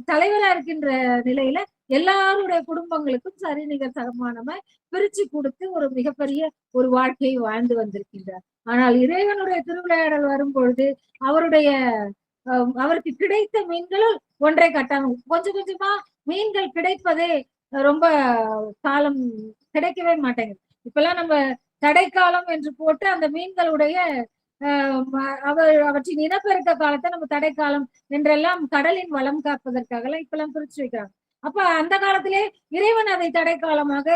தலைவரா இருக்கின்ற நிலையில எல்லாருடைய குடும்பங்களுக்கும் சரிநிகர் சமமானமா பிரிச்சு கொடுத்து ஒரு மிகப்பெரிய ஒரு வாழ்க்கையை வாழ்ந்து வந்திருக்கின்றார். ஆனால் இறைவனுடைய திருவிளையாடல் வரும் பொழுது அவருக்கு கிடைத்த மீன்களும் ஒன்றை கட்டாமல் கொஞ்சம் கொஞ்சமா மீன்கள் கிடைப்பதே ரொம்ப காலம் கிடைக்கவே மாட்டேங்குது. இப்பெல்லாம் நம்ம தடைக்காலம் என்று போட்டு அந்த மீன்களுடைய அவற்றின் இனப்பெருக்க காலத்தை நம்ம தடைக்காலம் என்றெல்லாம் கடலின் வளம் காப்பதற்காக எல்லாம் இப்பெல்லாம் பிரிச்சு வைக்கிறாங்க. அப்ப அந்த காலத்திலே இறைவன் அதை தடைக்காலமாக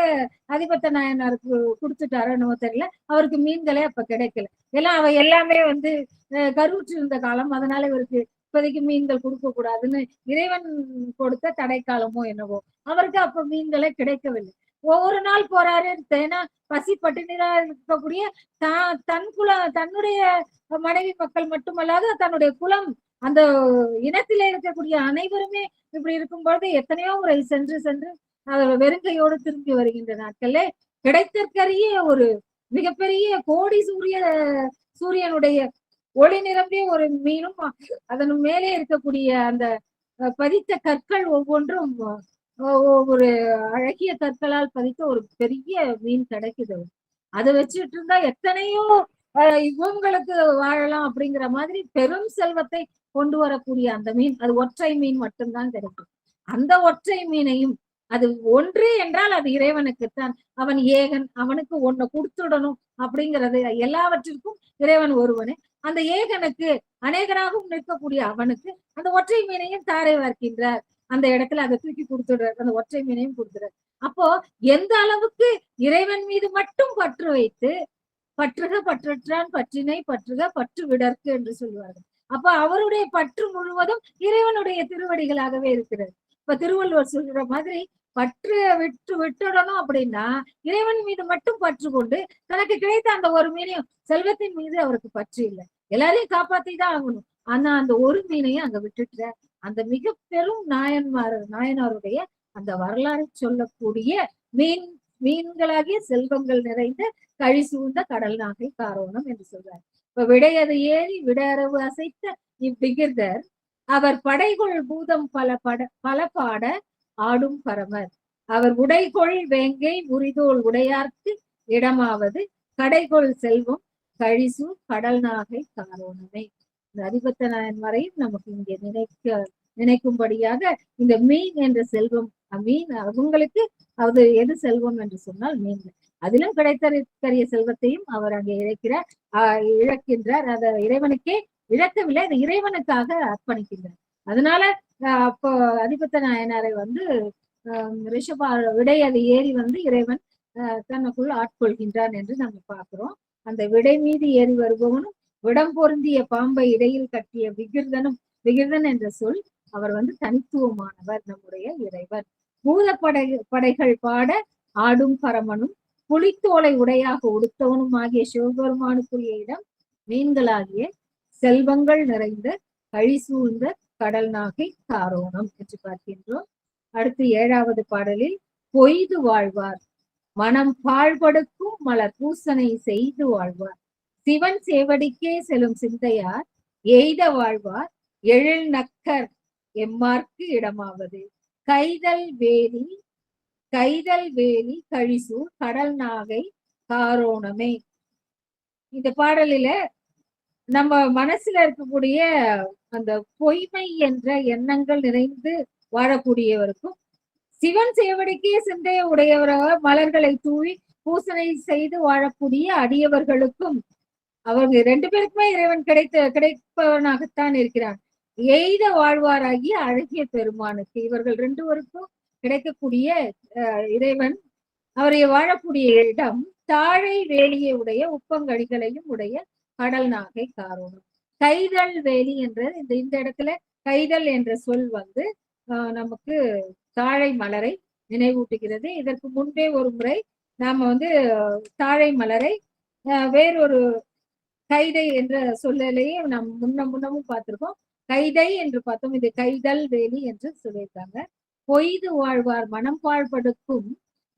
அதிபத்த நாயனாருக்கு கொடுத்துட்டாரோ என்னவோ தெரியல, அவருக்கு மீன்களே அப்ப கிடைக்கல. எல்லாம் அவை எல்லாமே வந்து கருவுற்று இருந்த காலம், அதனால இவருக்கு இப்போதைக்கு மீன்கள் கொடுக்க கூடாதுன்னு இறைவன் கொடுத்த தடைக்காலமோ என்னவோ அவருக்கு அப்ப மீன்களே கிடைக்கவில்லை. ஒவ்வொரு நாள் போறாரு, ஏன்னா பசி பட்டினியா இருக்கக்கூடிய தன்னுடைய மனைவி மக்கள் மட்டுமல்லாது தன்னுடைய குலம் அந்த இனத்திலே இருக்கக்கூடிய அனைவருமே இப்படி இருக்கும் பொழுது எத்தனையோ முறை சென்று வெறுங்கையோடு திரும்பி வருகின்ற நாட்களே கிடைத்தற்கரிய ஒரு மிகப்பெரிய கோடி சூரியனுடைய ஒளி நிரம்பிய ஒரு மீனும் அதன் மேலே இருக்கக்கூடிய அந்த பதித்த கற்கள் ஒவ்வொன்றும் ஒரு அழகிய கற்களால் பதித்த ஒரு பெரிய மீன் கிடைக்குது. அதை வச்சுட்டு இருந்தா எத்தனையோ இவங்களுக்கு வாழலாம் அப்படிங்கிற மாதிரி பெரும் செல்வத்தை கொண்டு வரக்கூடிய அந்த மீன், அது ஒற்றை மீன் மட்டும்தான் கிடைக்கும். அந்த ஒற்றை மீனையும், அது ஒன்று என்றால் அது இறைவனுக்குத்தான், அவன் ஏகன், அவனுக்கு ஒன்ன கொடுத்துடணும் அப்படிங்கிறது எல்லாவற்றிற்கும் இறைவன் ஒருவனே. அந்த ஏகனுக்கு அநேகனாகவும் நிற்கக்கூடிய அவனுக்கு அந்த ஒற்றை மீனையும் தாரை வார்க்கின்றார். அந்த இடத்துல அதை தூக்கி கொடுத்துடுறார், அந்த ஒற்றை மீனையும் கொடுத்துறார். அப்போ எந்த அளவுக்கு இறைவன் மீது மட்டும் பற்று வைத்து, பற்றுக பற்றற்றான் பற்றினை பற்றுக பற்று விடற்கு என்று சொல்லுவார்கள். அப்ப அவருடைய பற்று முழுவதும் இறைவனுடைய திருவடிகளாகவே இருக்கிறது. இப்ப திருவள்ளுவர் சொல்ற மாதிரி பற்று விட்டுடணும் அப்படின்னா இறைவன் மீது மட்டும் பற்று கொண்டு தனக்கு கிடைத்த அந்த ஒரு மீனையும், செல்வத்தின் மீது அவருக்கு பற்று இல்லை, எல்லாரையும் காப்பாத்தி தான் ஆகணும், ஆனா அந்த ஒரு மீனையும் அங்க விட்டுட்ட அந்த மிக பெரும் நாயனாருடைய அந்த வரலாறு சொல்லக்கூடிய மீன்களாகிய செல்வங்கள் நிறைந்த கழி சூழ்ந்த கடல் நாகை காரோணம் என்று சொல்றார். இப்ப விடையது ஏறி விடரவு அசைத்த இவ்விகிர்தர் அவர் படைகொள் பூதம் பல பாட ஆடும் பரமர் அவர் உடைகொள் வேங்கை உரிதோல் உடையார்க்கு இடமாவது கடைகொள் செல்வம் கழிசு கடல் நாகை காரோணமே. இந்த அதிபத்த நாயன் வரையும் நமக்கு இங்கே நினைக்கும்படியாக இந்த மீன் என்ற செல்வம், மீன் அவங்களுக்கு அது எது செல்வம் என்று சொன்னால் மீன். அதிலும் கிடைத்தற்கரிய செல்வத்தையும் அவர் அங்கே இழக்கின்றார். அதை இறைவனுக்கே இழக்கவில்லை, அது இறைவனுக்காக அர்ப்பணிக்கின்றார். அதனால அப்போ அதிபத்த நாயனாரை ரிஷபா விடை அது ஏறி இறைவன் தனக்குள் ஆட்கொள்கின்றான் என்று நம்ம பார்க்கிறோம். அந்த விடை மீது ஏறி வருபவனும் விடம் பொருந்திய பாம்பை இடையில் கட்டிய விகிர்தன் என்ற சொல், அவர் தனித்துவமானவர், நம்முடைய இறைவர். படைகள் பாட ஆடும் பரமனும் புலித்தோலை உடையாக உடுத்தவனும் ஆகிய சிவபெருமானுக்குரிய இடம் மீன்களாகிய செல்வங்கள் நிறைந்த கழி சூழ்ந்த கடல் நாகை காரோணம் என்று பார்க்கின்றோம். அடுத்து 7வது பாடலில் பொய்து வாழ்வார் மனம் பாழ்படுக்கும் மலர் பூசனை செய்து வாழ்வார் சிவன் சேவடிக்கே செல்லும் சிந்தையார் எய்த வாழ்வார் எழில் நக்கர் எம்மார்க்கு இடமாவது கைதல் வேலி கழிசூர் கடல் நாகை காரோணமே. இந்த பாடலில நம்ம மனசுல இருக்கக்கூடிய அந்த பொய்மை என்ற எண்ணங்கள் நிறைந்து வாழக்கூடியவருக்கும், சிவன் சேவடிக்கே சிந்தைய உடையவராக மலர்களை தூவி பூசனை செய்து வாழக்கூடிய அடியவர்களுக்கும், அவர்கள் 2 பேருக்குமே இறைவன் கிடைப்பவனாகத்தான் இருக்கிறான். எய்த வாழ்வாராகிய அழகிய பெருமானுக்கு, இவர்கள் 2 பேருக்கும் கிடைக்கக்கூடிய இறைவன் அவரை வாழக்கூடிய இடம் தாழை வேலியை உடைய உப்பங்கழிகளையும் உடைய கடல் நாகை காரோணம். கைதல் வேலி என்ற இந்த இடத்துல கைதல் என்ற சொல் நமக்கு தாழை மலரை நினைவூட்டுகிறது. இதற்கு முன்பே ஒரு முறை நாம தாழை மலரை வேறொரு கைதை என்ற சொல்லலையே நாம் முன்னமும் பார்த்திருக்கோம். கைதை என்று பார்த்தோம், இது கைதல் வேலி என்று சொல்லியிருக்காங்க. பொய்து வாழ்வார் மனம் பாழ்படுக்கும்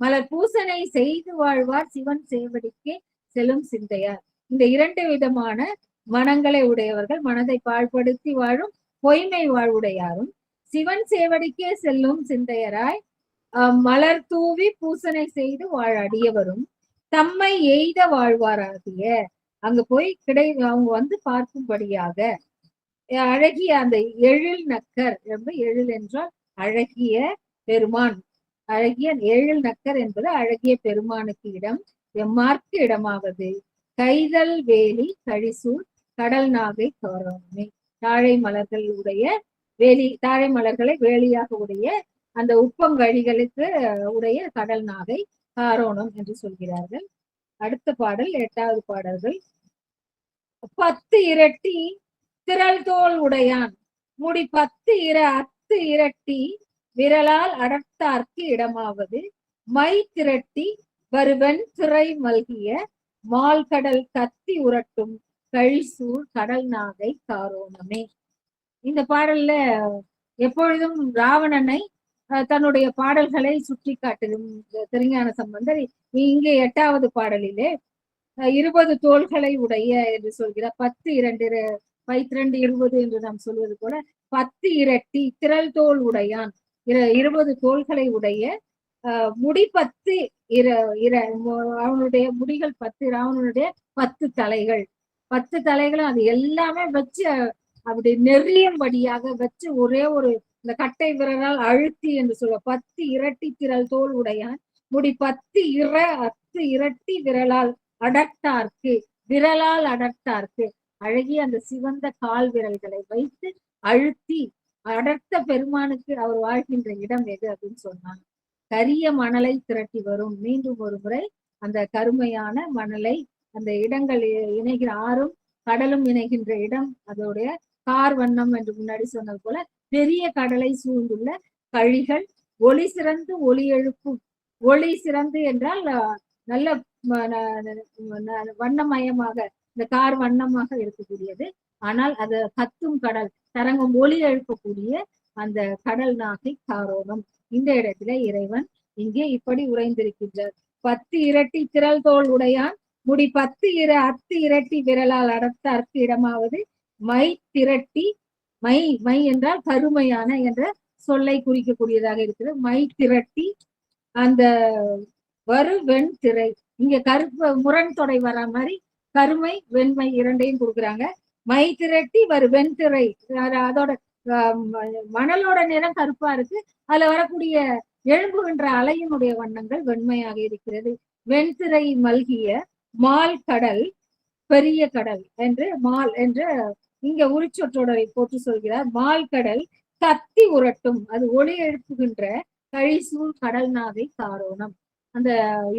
மலர் பூசனை செய்து வாழ்வார் சிவன் சேவடிக்கே செல்லும் சிந்தையார். இந்த 2 விதமான மனங்களை உடையவர்கள், மனதை பாழ்படுத்தி வாழும் பொய்மை வாழ்வுடையாரும், சிவன் சேவடிக்கே செல்லும் சிந்தையராய் மலர் தூவி பூசனை செய்து வாழடியவரும் தம்மை எய்த வாழ்வாராகிய, அங்க போய் அவங்க பார்க்கும்படியாக அழகிய அந்த எழில் நக்கர், எழில் என்றால் அழகிய பெருமான், அழகிய எழில் நக்கர் என்பது அழகிய பெருமானுக்கு இடம் எம்மார்க்கு இடமாவது கைதல் வேலி கழிசூர் கடல் நாகை காரோணமே. தாழை மலர்களை வேலியாக உடைய அந்த உப்பங்கழிகளுக்கு உடைய கடல் நாகை காரோணம் என்று சொல்கிறார்கள். அடுத்த பாடல் 8வது பாடல்கள். 10 இரட்டி திரள் தோல் உடையான் முடி 10 இரட்டி விரலால் அடர்த்தார்க்கு இடமாவது மை திரட்டி வருவன் திரை மல்கிய மால்கடல் கத்தி உரட்டும் கழிசூர் கடல் நாகை காரோணமே. இந்த பாடல்ல எப்பொழுதும் ராவணனை தன்னுடைய பாடல்களை சுட்டி காட்டும் திருஞான சம்பந்தர் இங்கே 8வது பாடலிலே 20 தோள்களை உடைய என்று சொல்கிறார். 10 2 20 என்று நாம் சொல்வது போல 10 இரட்டி திரள் தோல் உடையான் 20 தோள்களை உடைய முடி 10 இர இர அவனுடைய முடிகள் 10, ராவணனுடைய 10 தலைகள். 10 தலைகளும் அது எல்லாமே வச்சு அப்படி நெறியும்படியாக வச்சு ஒரே ஒரு இந்த கட்டை விரலால் அழுத்தி என்று சொல்ல 10 இரட்டி திரள் தோல் உடையான் முடி 10 இரட்டி விரலால் அடர்த்தார்க்கு, விரலால் அடர்த்தார்க்கு, அழகிய அந்த சிவந்த கால் விரல்களை வைத்து அழுத்தி அடர்த்த பெருமானுக்கு அவர் வாழ்கின்ற இடம் எது அப்படின்னு சொன்னாங்க. கரிய மணலை திரட்டி வரும். மீண்டும் ஒரு முறை அந்த கருமையான மணலை அந்த இடங்கள் இணைகிற ஆறும் கடலும் இணைகின்ற இடம் அதோடைய கார் வண்ணம் என்று முன்னாடி சொன்னது போல பெரிய கடலை சூழ்ந்துள்ள கழிகள் ஒளி சிறந்து ஒளி எழுப்பும். ஒளி சிறந்து என்றால் நல்ல வண்ணமயமாக இந்த கார் வண்ணமாக இருக்கக்கூடியது. ஆனால் அது கத்தும் கடல் தரங்கம் ஒளி எழுப்பக்கூடிய அந்த கடல் நாகை காரோணம். இந்த இடத்துல இறைவன் இங்கே இப்படி உறைந்திருக்கின்றார். 10 இரட்டி திரள் தோல் உடையான் முடி 10 இரட்டி விரலால் அடர்த்தார்க்கு இடமாவது மை திரட்டி, மை என்றால் கருமையான என்ற சொல்லை குறிக்கக்கூடியதாக இருக்கிறது. மை திரட்டி அந்த வரு வெண் திரை, இங்க கருப்பு முரண் தொடை வர மாதிரி கருமை வெண்மை இரண்டையும் கொடுக்குறாங்க. மை திரட்டி வரு வெண் திரை, அதோட மணலோட நிறம் கருப்பா இருக்கு, அதுல வரக்கூடிய எழும்புகின்ற அலையினுடைய வண்ணங்கள் வெண்மையாக இருக்கிறது. வெண்திரை மல்கிய மால் கடல் பெரிய கடல் என்று மால் என்று இங்க உரிச்சொற்றொடரை போட்டு சொல்கிறார். மால் கடல் கத்தி உரட்டும், அது ஒளி எழுப்புகின்ற கழிசூழ் கடல் நாகை காரோணம். அந்த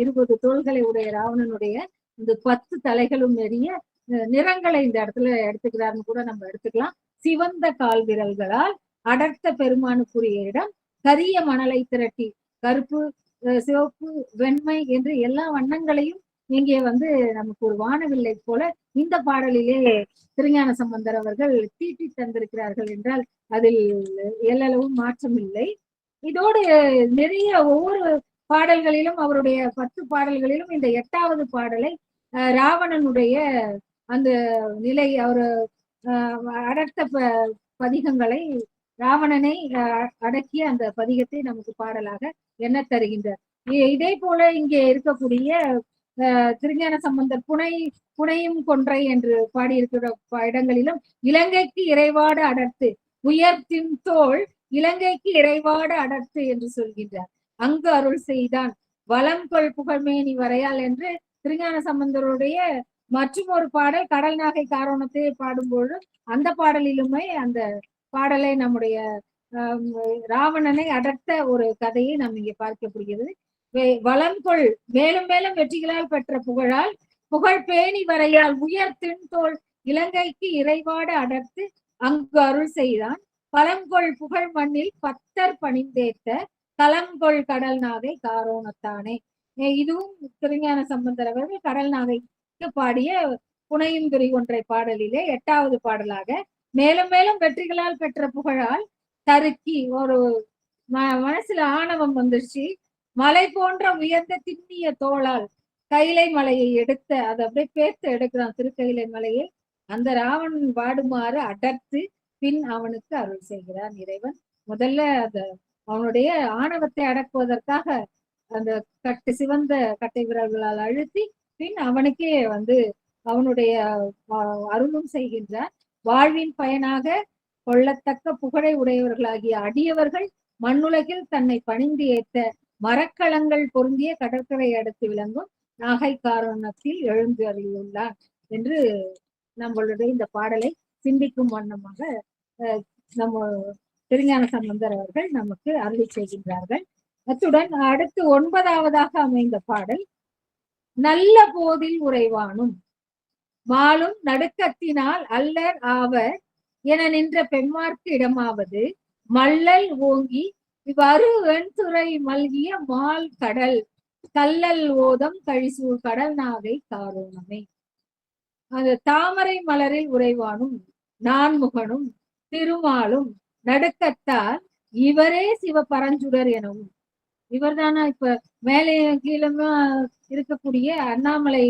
20 தோள்களை உடைய ராவணனுடைய இந்த 10 தலைகளும் நெறிய நிறங்களை இந்த இடத்துல எடுத்துக்கிறாருன்னு கூட நம்ம எடுத்துக்கலாம். சிவந்த கால் விரல்களால் அடர்த்த பெருமானுக்குரிய இடம் கரிய மணலை திரட்டி, கருப்பு சிவப்பு வெண்மை என்று எல்லா வண்ணங்களையும் இங்கே நமக்கு ஒரு வானவில்லை போல இந்த பாடலிலே திருஞான சம்பந்தர் அவர்கள் தீட்டி தந்திருக்கிறார்கள் என்றால் அதில் எல்லளவும் மாற்றம் இல்லை. இதோடு நிறைய ஒவ்வொரு பாடல்களிலும் அவருடைய 10 பாடல்களிலும் இந்த 8வது பாடலை ராவணனுடைய அந்த நிலை அவர் அடர்த்த பதிகங்களை ராவணனை அடக்கிய அந்த பதிகத்தை நமக்கு பாடலாக என்ன தருகின்றார். இதே போல இங்கே இருக்கக்கூடிய திருஞான சம்பந்தர் புனையும் கொன்றை என்று பாடியிருக்கிற இடங்களிலும் இலங்கைக்கு இறைவாடு அடர்த்து உயர்த்தின் தோள் இலங்கைக்கு இறைவாடு அடர்த்து என்று சொல்கின்றார். அங்கு அருள் செய்தான் வளம்கொள் புகழ்மேனி வரையால் என்று திருஞான சம்பந்தருடைய மற்றும் ஒரு பாடல் கடல் நாகை காரோணத்தை பாடும்போது அந்த பாடலிலுமே அந்த பாடலை நம்முடைய ராவணனை அடர்த்த ஒரு கதையை நாம் இங்கே பார்க்கப்படுகிறது. வளம்கொள் மேலும் மேலும் வெற்றிகளால் பெற்ற புகழால் புகழ் பேணி வரையால் உயர் தின்தோள் இலங்கைக்கு இறைவாடு அடர்த்து அங்கு அருள் செய்தான் பழங்கொள் புகழ் மண்ணில் பத்தர் பணிந்தேத்த கலங்கொள் கடல் நாகை காரோணத்தானே. இதுவும் திருஞான சம்பந்தர் அவர்கள் கடல் நாகைக்கு பாடிய புனையும் துறை ஒன்றை பாடலிலே 8வது பாடலாக மேலும் மேலும் வெற்றிகளால் பெற்ற புகழால் தருக்கி ஒரு மனசுல ஆணவம் வந்துருச்சு, மலை போன்ற உயர்ந்த திண்ணிய தோளால் கைலை மலையை எடுத்த அதை அப்படியே பேர்த்து எடுக்கிறான் திருக்கைலை மலையை. அந்த ராவணன் வாடுமாறு அடர்த்து பின் அவனுக்கு அருள் செய்கிறான் இறைவன். முதல்ல அந்த அவனுடைய ஆணவத்தை அடக்குவதற்காக அந்த சிவந்த கட்டை விரல்களால் அழுத்தி பின் அவனுக்கே அவனுடைய அருளும் செய்கின்றார். வாழ்வின் பயனாக கொள்ளத்தக்க புகழை உடையவர்களாகிய அடியவர்கள் மண்ணுலகில் தன்னை பணிந்து ஏத்த மரக்களங்கள் பொருந்திய கடற்கரை அடுத்து விளங்கும் நாகை காரோணத்தில் எழுந்து அருளியுள்ளார் என்று நம்மளுடைய இந்த பாடலை சிந்திக்கும் வண்ணமாக நம்ம திருஞான சம்பந்தர் அவர்கள் நமக்கு அருளி செய்கின்றார்கள். அத்துடன் அடுத்து 9வதாக அமைந்த பாடல் நல்ல போதில் உறைவானும் மாலும் நடுக்கத்தினால் அல்லர் ஆவர் என நின்ற பெண்மார்க்கு இடமாவது மல்லல் ஓங்கி இவ்வரு வெண்துறை மல்கிய மால் கடல் கல்லல் ஓதம் கழிசூழ் கடல் நாகை காரோணமே. அந்த தாமரை மலரில் உறைவானும் நான்முகனும் திருமாலும் நடுக்கத்தால் இவரே சிவபரஞ்சுடர் எனவும். இவர்தானா இப்ப மேலே கீழமா இருக்கக்கூடிய அண்ணாமலை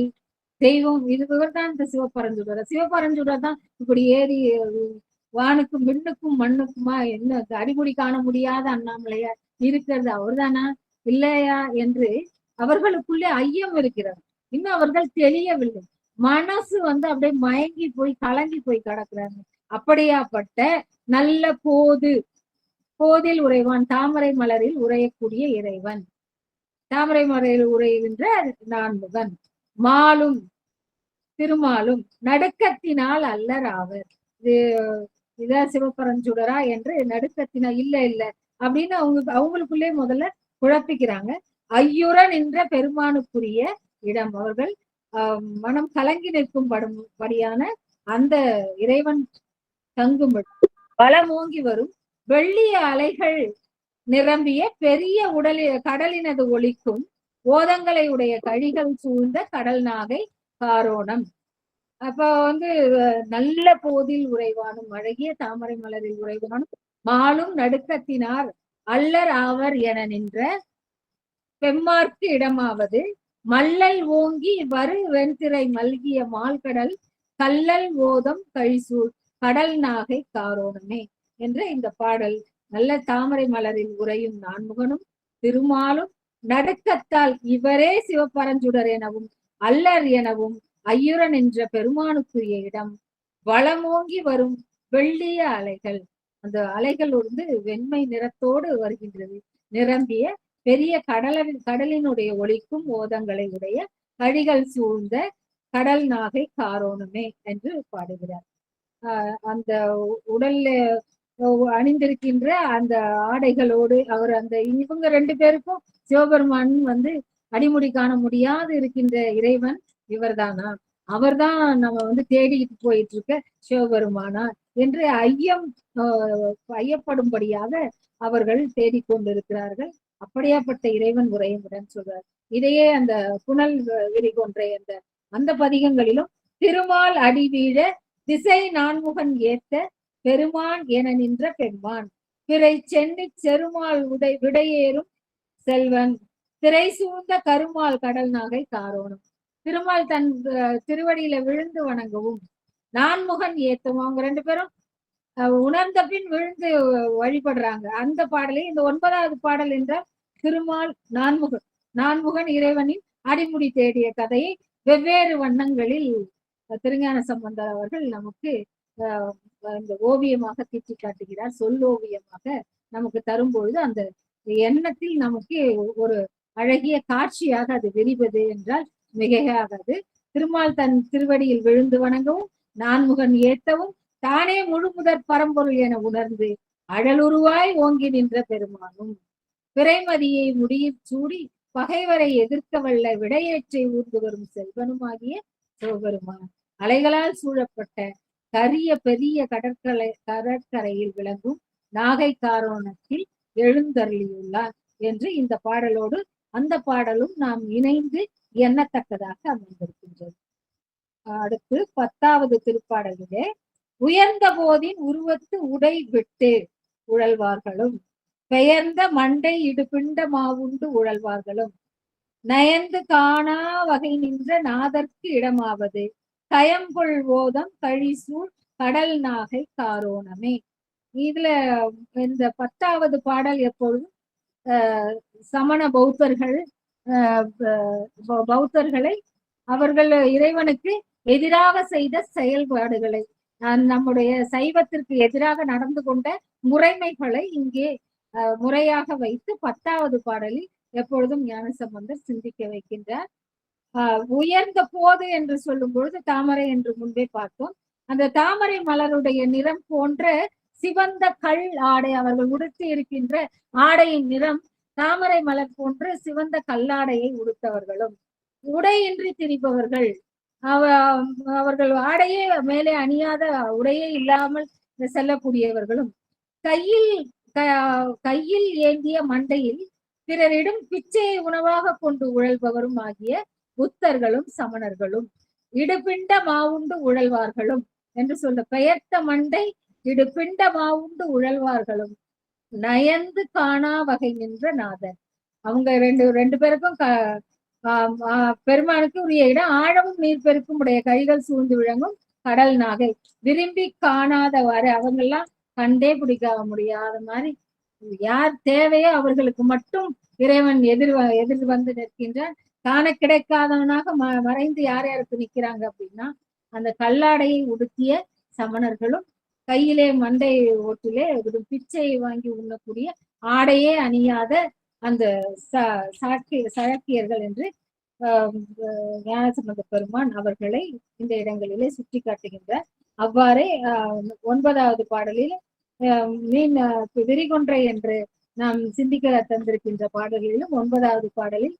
தெய்வம், இவர்தான் இந்த சிவபரஞ்சுடர். சிவபரஞ்சுடர் தான் இப்படி ஏறி வானுக்கும் விண்ணுக்கும் மண்ணுக்குமா என்ன அடிமுடி காண முடியாத அண்ணாமலையா இருக்கிறது அவர்தானா இல்லையா என்று அவர்களுக்குள்ளே ஐயம் இருக்கிறது. இன்னும் அவர்கள் தெளியவில்லை. மனசு அப்படியே மயங்கி போய் கலங்கி போய் கிடக்குறாங்க. அப்படியாப்பட்ட நல்ல போதில் உறைவான், தாமரை மலரில் உறையக்கூடிய இறைவன், தாமரை மலரில் உறைகின்ற நான்முகன், மாலும் திருமாலும் நடுக்கத்தினால் அல்லர் ஆவர். இத சிவபரஞ்சுடரா என்று நடுக்கத்தினால் இல்ல அப்படின்னு அவங்களுக்குள்ளே முதல்ல குழப்பிக்கிறாங்க. ஐயுற நின்ற பெருமானுக்குரிய இடம், அவர்கள் மனம் கலங்கி நிற்கும் படியான அந்த இறைவன் தங்கும்படி பலமோங்கி வரும் வெள்ளிய அலைகள் நிரம்பிய பெரிய கடலினது ஒலிக்கும் ஓதங்களை உடைய கழிகள் சூழ்ந்த கடல் நாகை காரோணம். அப்ப நல்ல போதில் உறைவானும் அழகிய தாமரை மலரில் உறைவானும் மாலும் நடுக்கத்தினார் அல்லர் ஆவர் என நின்ற பெம்மார்க்கு இடமாவது மல்லல் ஓங்கி வரு வெண்திரை மல்கிய மால்கடல் கல்லல் ஓதம் கழிசூழ் கடல் நாகை காரோணமே என்ற இந்த பாடல் நல்ல தாமரை மலரில் உறையும் நான்முகனும் திருமாலும் நடுக்கத்தால் இவரே சிவபரஞ்சுடர் எனவும் அல்லர் எனவும் ஐயுரன் என்ற பெருமானுக்குரிய இடம், வளமோங்கி வரும் வெள்ளிய அலைகள், அந்த அலைகள் வெண்மை நிறத்தோடு வருகின்றது, நிரம்பிய பெரிய கடலினுடைய ஒலிக்கும் ஓதங்களை உடைய கழிகள் சூழ்ந்த கடல் நாகை காரோணமே என்று பாடுகிறார். அந்த உடல்ல அணிந்திருக்கின்ற அந்த ஆடைகளோடு அவர் இவங்க ரெண்டு பேருக்கும் சிவபெருமான் அடிமுடி காண முடியாது இருக்கின்ற இறைவன் இவர்தானா, அவர்தான் நம்ம தேடிட்டு போயிட்டு இருக்க சிவபெருமானா என்று ஐயப்படும்படியாக அவர்கள் தேடிக்கொண்டிருக்கிறார்கள். அப்படியாப்பட்ட இறைவன் உரையுடன் சொல்றார். இதையே அந்த புனல் விரிகொன்றை அந்த பதிகங்களிலும் திருமால் அடி வீழ திசை நான்முகன் ஏத்த பெருமான் என நின்ற பெண்மான் பிறை சென்னி செருமால் விடையேறும் செல்வன் திரை சூழ்ந்த கருமால் கடல் நாகை காரோணம். திருமால் தன் திருவடியில விழுந்து வணங்கவும் நான்முகன் ஏத்தவும், அவங்க ரெண்டு பேரும் உணர்ந்த பின் விழுந்து வழிபடுறாங்க. அந்த பாடலை இந்த 9வது பாடல் என்றால் திருமால் நான்முகன் இறைவனின் அடிமுடி தேடிய கதையை வெவ்வேறு வண்ணங்களில் திருஞான சம்பந்தர் அவர்கள் நமக்கு இந்த ஓவியமாக தீட்டி காட்டுகிறார். சொல்லோவியமாக நமக்கு தரும்பொழுது அந்த எண்ணத்தில் நமக்கு ஒரு அழகிய காட்சியாக அது விரிவது என்றால் மிகையாகாது. திருமால் தன் திருவடியில் விழுந்து வணங்கவும் நான்முகன் ஏத்தவும் தானே முழுமுதற் பரம்பொருள் என உணர்ந்து அழலுருவாய் ஓங்கி நின்ற பெருமானும் பிறைமதியை முடியில் சூடி பகைவரை எதிர்க்க வல்ல விடையேற்றை ஊர்ந்து வரும் செல்வனுமாகிய சிவபெருமான் அலைகளால் சூழப்பட்ட கரிய பெரிய கடற்கரையில் விளங்கும் நாகை காரோணத்தில் எழுந்தருளியுள்ளார் என்று இந்த பாடலோடு அந்த பாடலும் நாம் இணைந்து எண்ணத்தக்கதாக அமைந்திருக்கின்றது. அடுத்து 10வது திருப்பாடலிலே உயர்ந்த போதின் உருவத்து உடை விட்டு உழல்வார்களும் பெயர்ந்த மண்டை இடுபிண்ட மாவுண்டு உழல்வார்களும் நயந்து காணா வகை நின்ற நாதற்கு இடமாவது கயம்புள் ஓதம் கழிசூழ் கடல் நாகை காரோணமே. இதுல இந்த 10வது பாடல் எப்பொழுதும் சமண பௌத்தர்களை அவர்கள் இறைவனுக்கு எதிராக செய்த செயல்பாடுகளை, நம்முடைய சைவத்திற்கு எதிராக நடந்து கொண்ட முறைமைகளை இங்கே முறையாக வைத்து 10வது பாடலில் எப்பொழுதும் ஞானசம்பந்தர் சிந்திக்க வைக்கின்றார். உயர்ந்த போது என்று சொல்லும் பொழுது தாமரை என்று முன்பே பார்த்தோம். அந்த தாமரை மலருடைய நிறம் போன்ற சிவந்த கல் ஆடை, அவர்கள் உடுத்தி இருக்கின்ற ஆடையின் நிறம் தாமரை மலர் போன்று சிவந்த கல்லாடையை உடுத்தவர்களும் உடையின்றி திரிபவர்கள், அவர்கள் ஆடையே மேலே அணியாத உடையே இல்லாமல் செல்லக்கூடியவர்களும் கையில் ஏந்திய மண்டையில் பிறரிடம் பிச்சையை உணவாக கொண்டு உழல்பவரும் ஆகிய புத்தர்களும் சமணர்களும் இடுபிண்ட மாவுண்டு உழல்வார்களும் என்று சொல்ல பெயர்த்த மண்டை இடுபிண்ட மாவுண்டு உழல்வார்களும் நயந்து காணா வகை நின்ற நாதர். அவங்க ரெண்டு பேருக்கும் பெருமானுக்கு உரிய இடம் ஆழமும் நீர் பெருக்கும் உடைய கைகள் சூழ்ந்து விளங்கும் கடல் நாகை. விரும்பி காணாதவாறு அவங்கெல்லாம் கண்டே பிடிக்க முடியாத மாதிரி யார் தேவையோ அவர்களுக்கு மட்டும் இறைவன் எதிர் வந்து நிற்கின்றான். காண கிடைக்காதவனாக மறைந்து யார் யாருக்கு நிற்கிறாங்க அப்படின்னா, அந்த கல்லாடையை உடுத்திய சமணர்களும், கையிலே மண்டை ஓட்டிலே பிச்சை வாங்கி உண்ணக்கூடிய ஆடையே அணியாத அந்த சாக்கியர்கள் என்று ஞானசம்பந்த பெருமான் அவர்களை இந்த இடங்களிலே சுட்டி காட்டுகின்றார். அவ்வாறே 9வது பாடலில் மீன் விரிகொன்றை என்று நாம் சிந்திக்க தந்திருக்கின்ற பாடல்களிலும் 9வது பாடலில்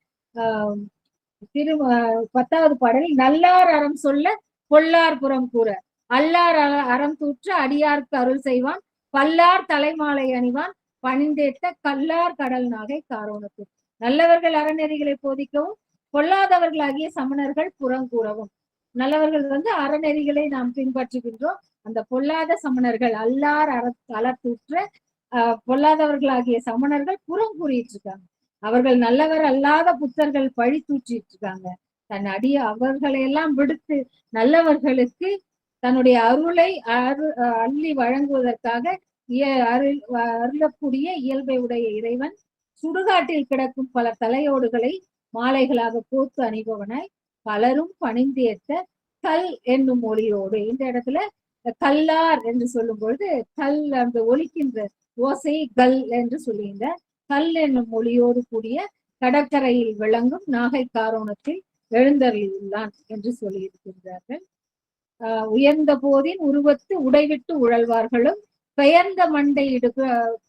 10வது பாடலில் நல்லார் அறம் சொல்ல பொல்லார் புறம் கூற அல்லார் அறம் தூற்ற அடியார்க்கு அருள் செய்வான் பல்லார் தலைமாலை அணிவான் பணிந்தேத்த கல்லார் கடல் நாகை காரோணத்து. நல்லவர்கள் அறநெறிகளை போதிக்கவும் பொல்லாதவர்களாகிய சமணர்கள் புறங்கூறவும். நல்லவர்கள் அறநெறிகளை நாம் பின்பற்றுகின்றோம். அந்த பொல்லாத சமணர்கள் அல்லார் அலத்தூற்ற பொல்லாதவர்களாகிய சமணர்கள் புறம் கூறிட்டு இருக்காங்க. அவர்கள் நல்லவர் அல்லாத புத்தர்கள் பழி தூற்றிட்டு இருக்காங்க. தன் அவர்களையெல்லாம் விடுத்து நல்லவர்களுக்கு தன்னுடைய அருளை அள்ளி வழங்குவதற்காக அருளக்கூடிய இயல்பை உடைய இறைவன் சுடுகாட்டில் கிடக்கும் பல தலையோடுகளை மாலைகளாக போத்து அணிபவனாய் பலரும் பணிந்தேற்ற கல் என்னும் மொழியோடு. இந்த இடத்துல கல்லார் என்று சொல்லும் பொழுது கல் அந்த ஒலிக்கின்ற ஓசை கல் என்று சொல்லுகின்ற கல் என்னும் மொழியோடு கூடிய கடற்கரையில் விளங்கும் நாகை காரோணத்தில் எழுந்தருளியுள்ளான் என்று சொல்லியிருக்கின்றார்கள். உயர்ந்த போதின் உருவத்து உடைவிட்டு உழல்வார்களும் பெயர்ந்த மண்டை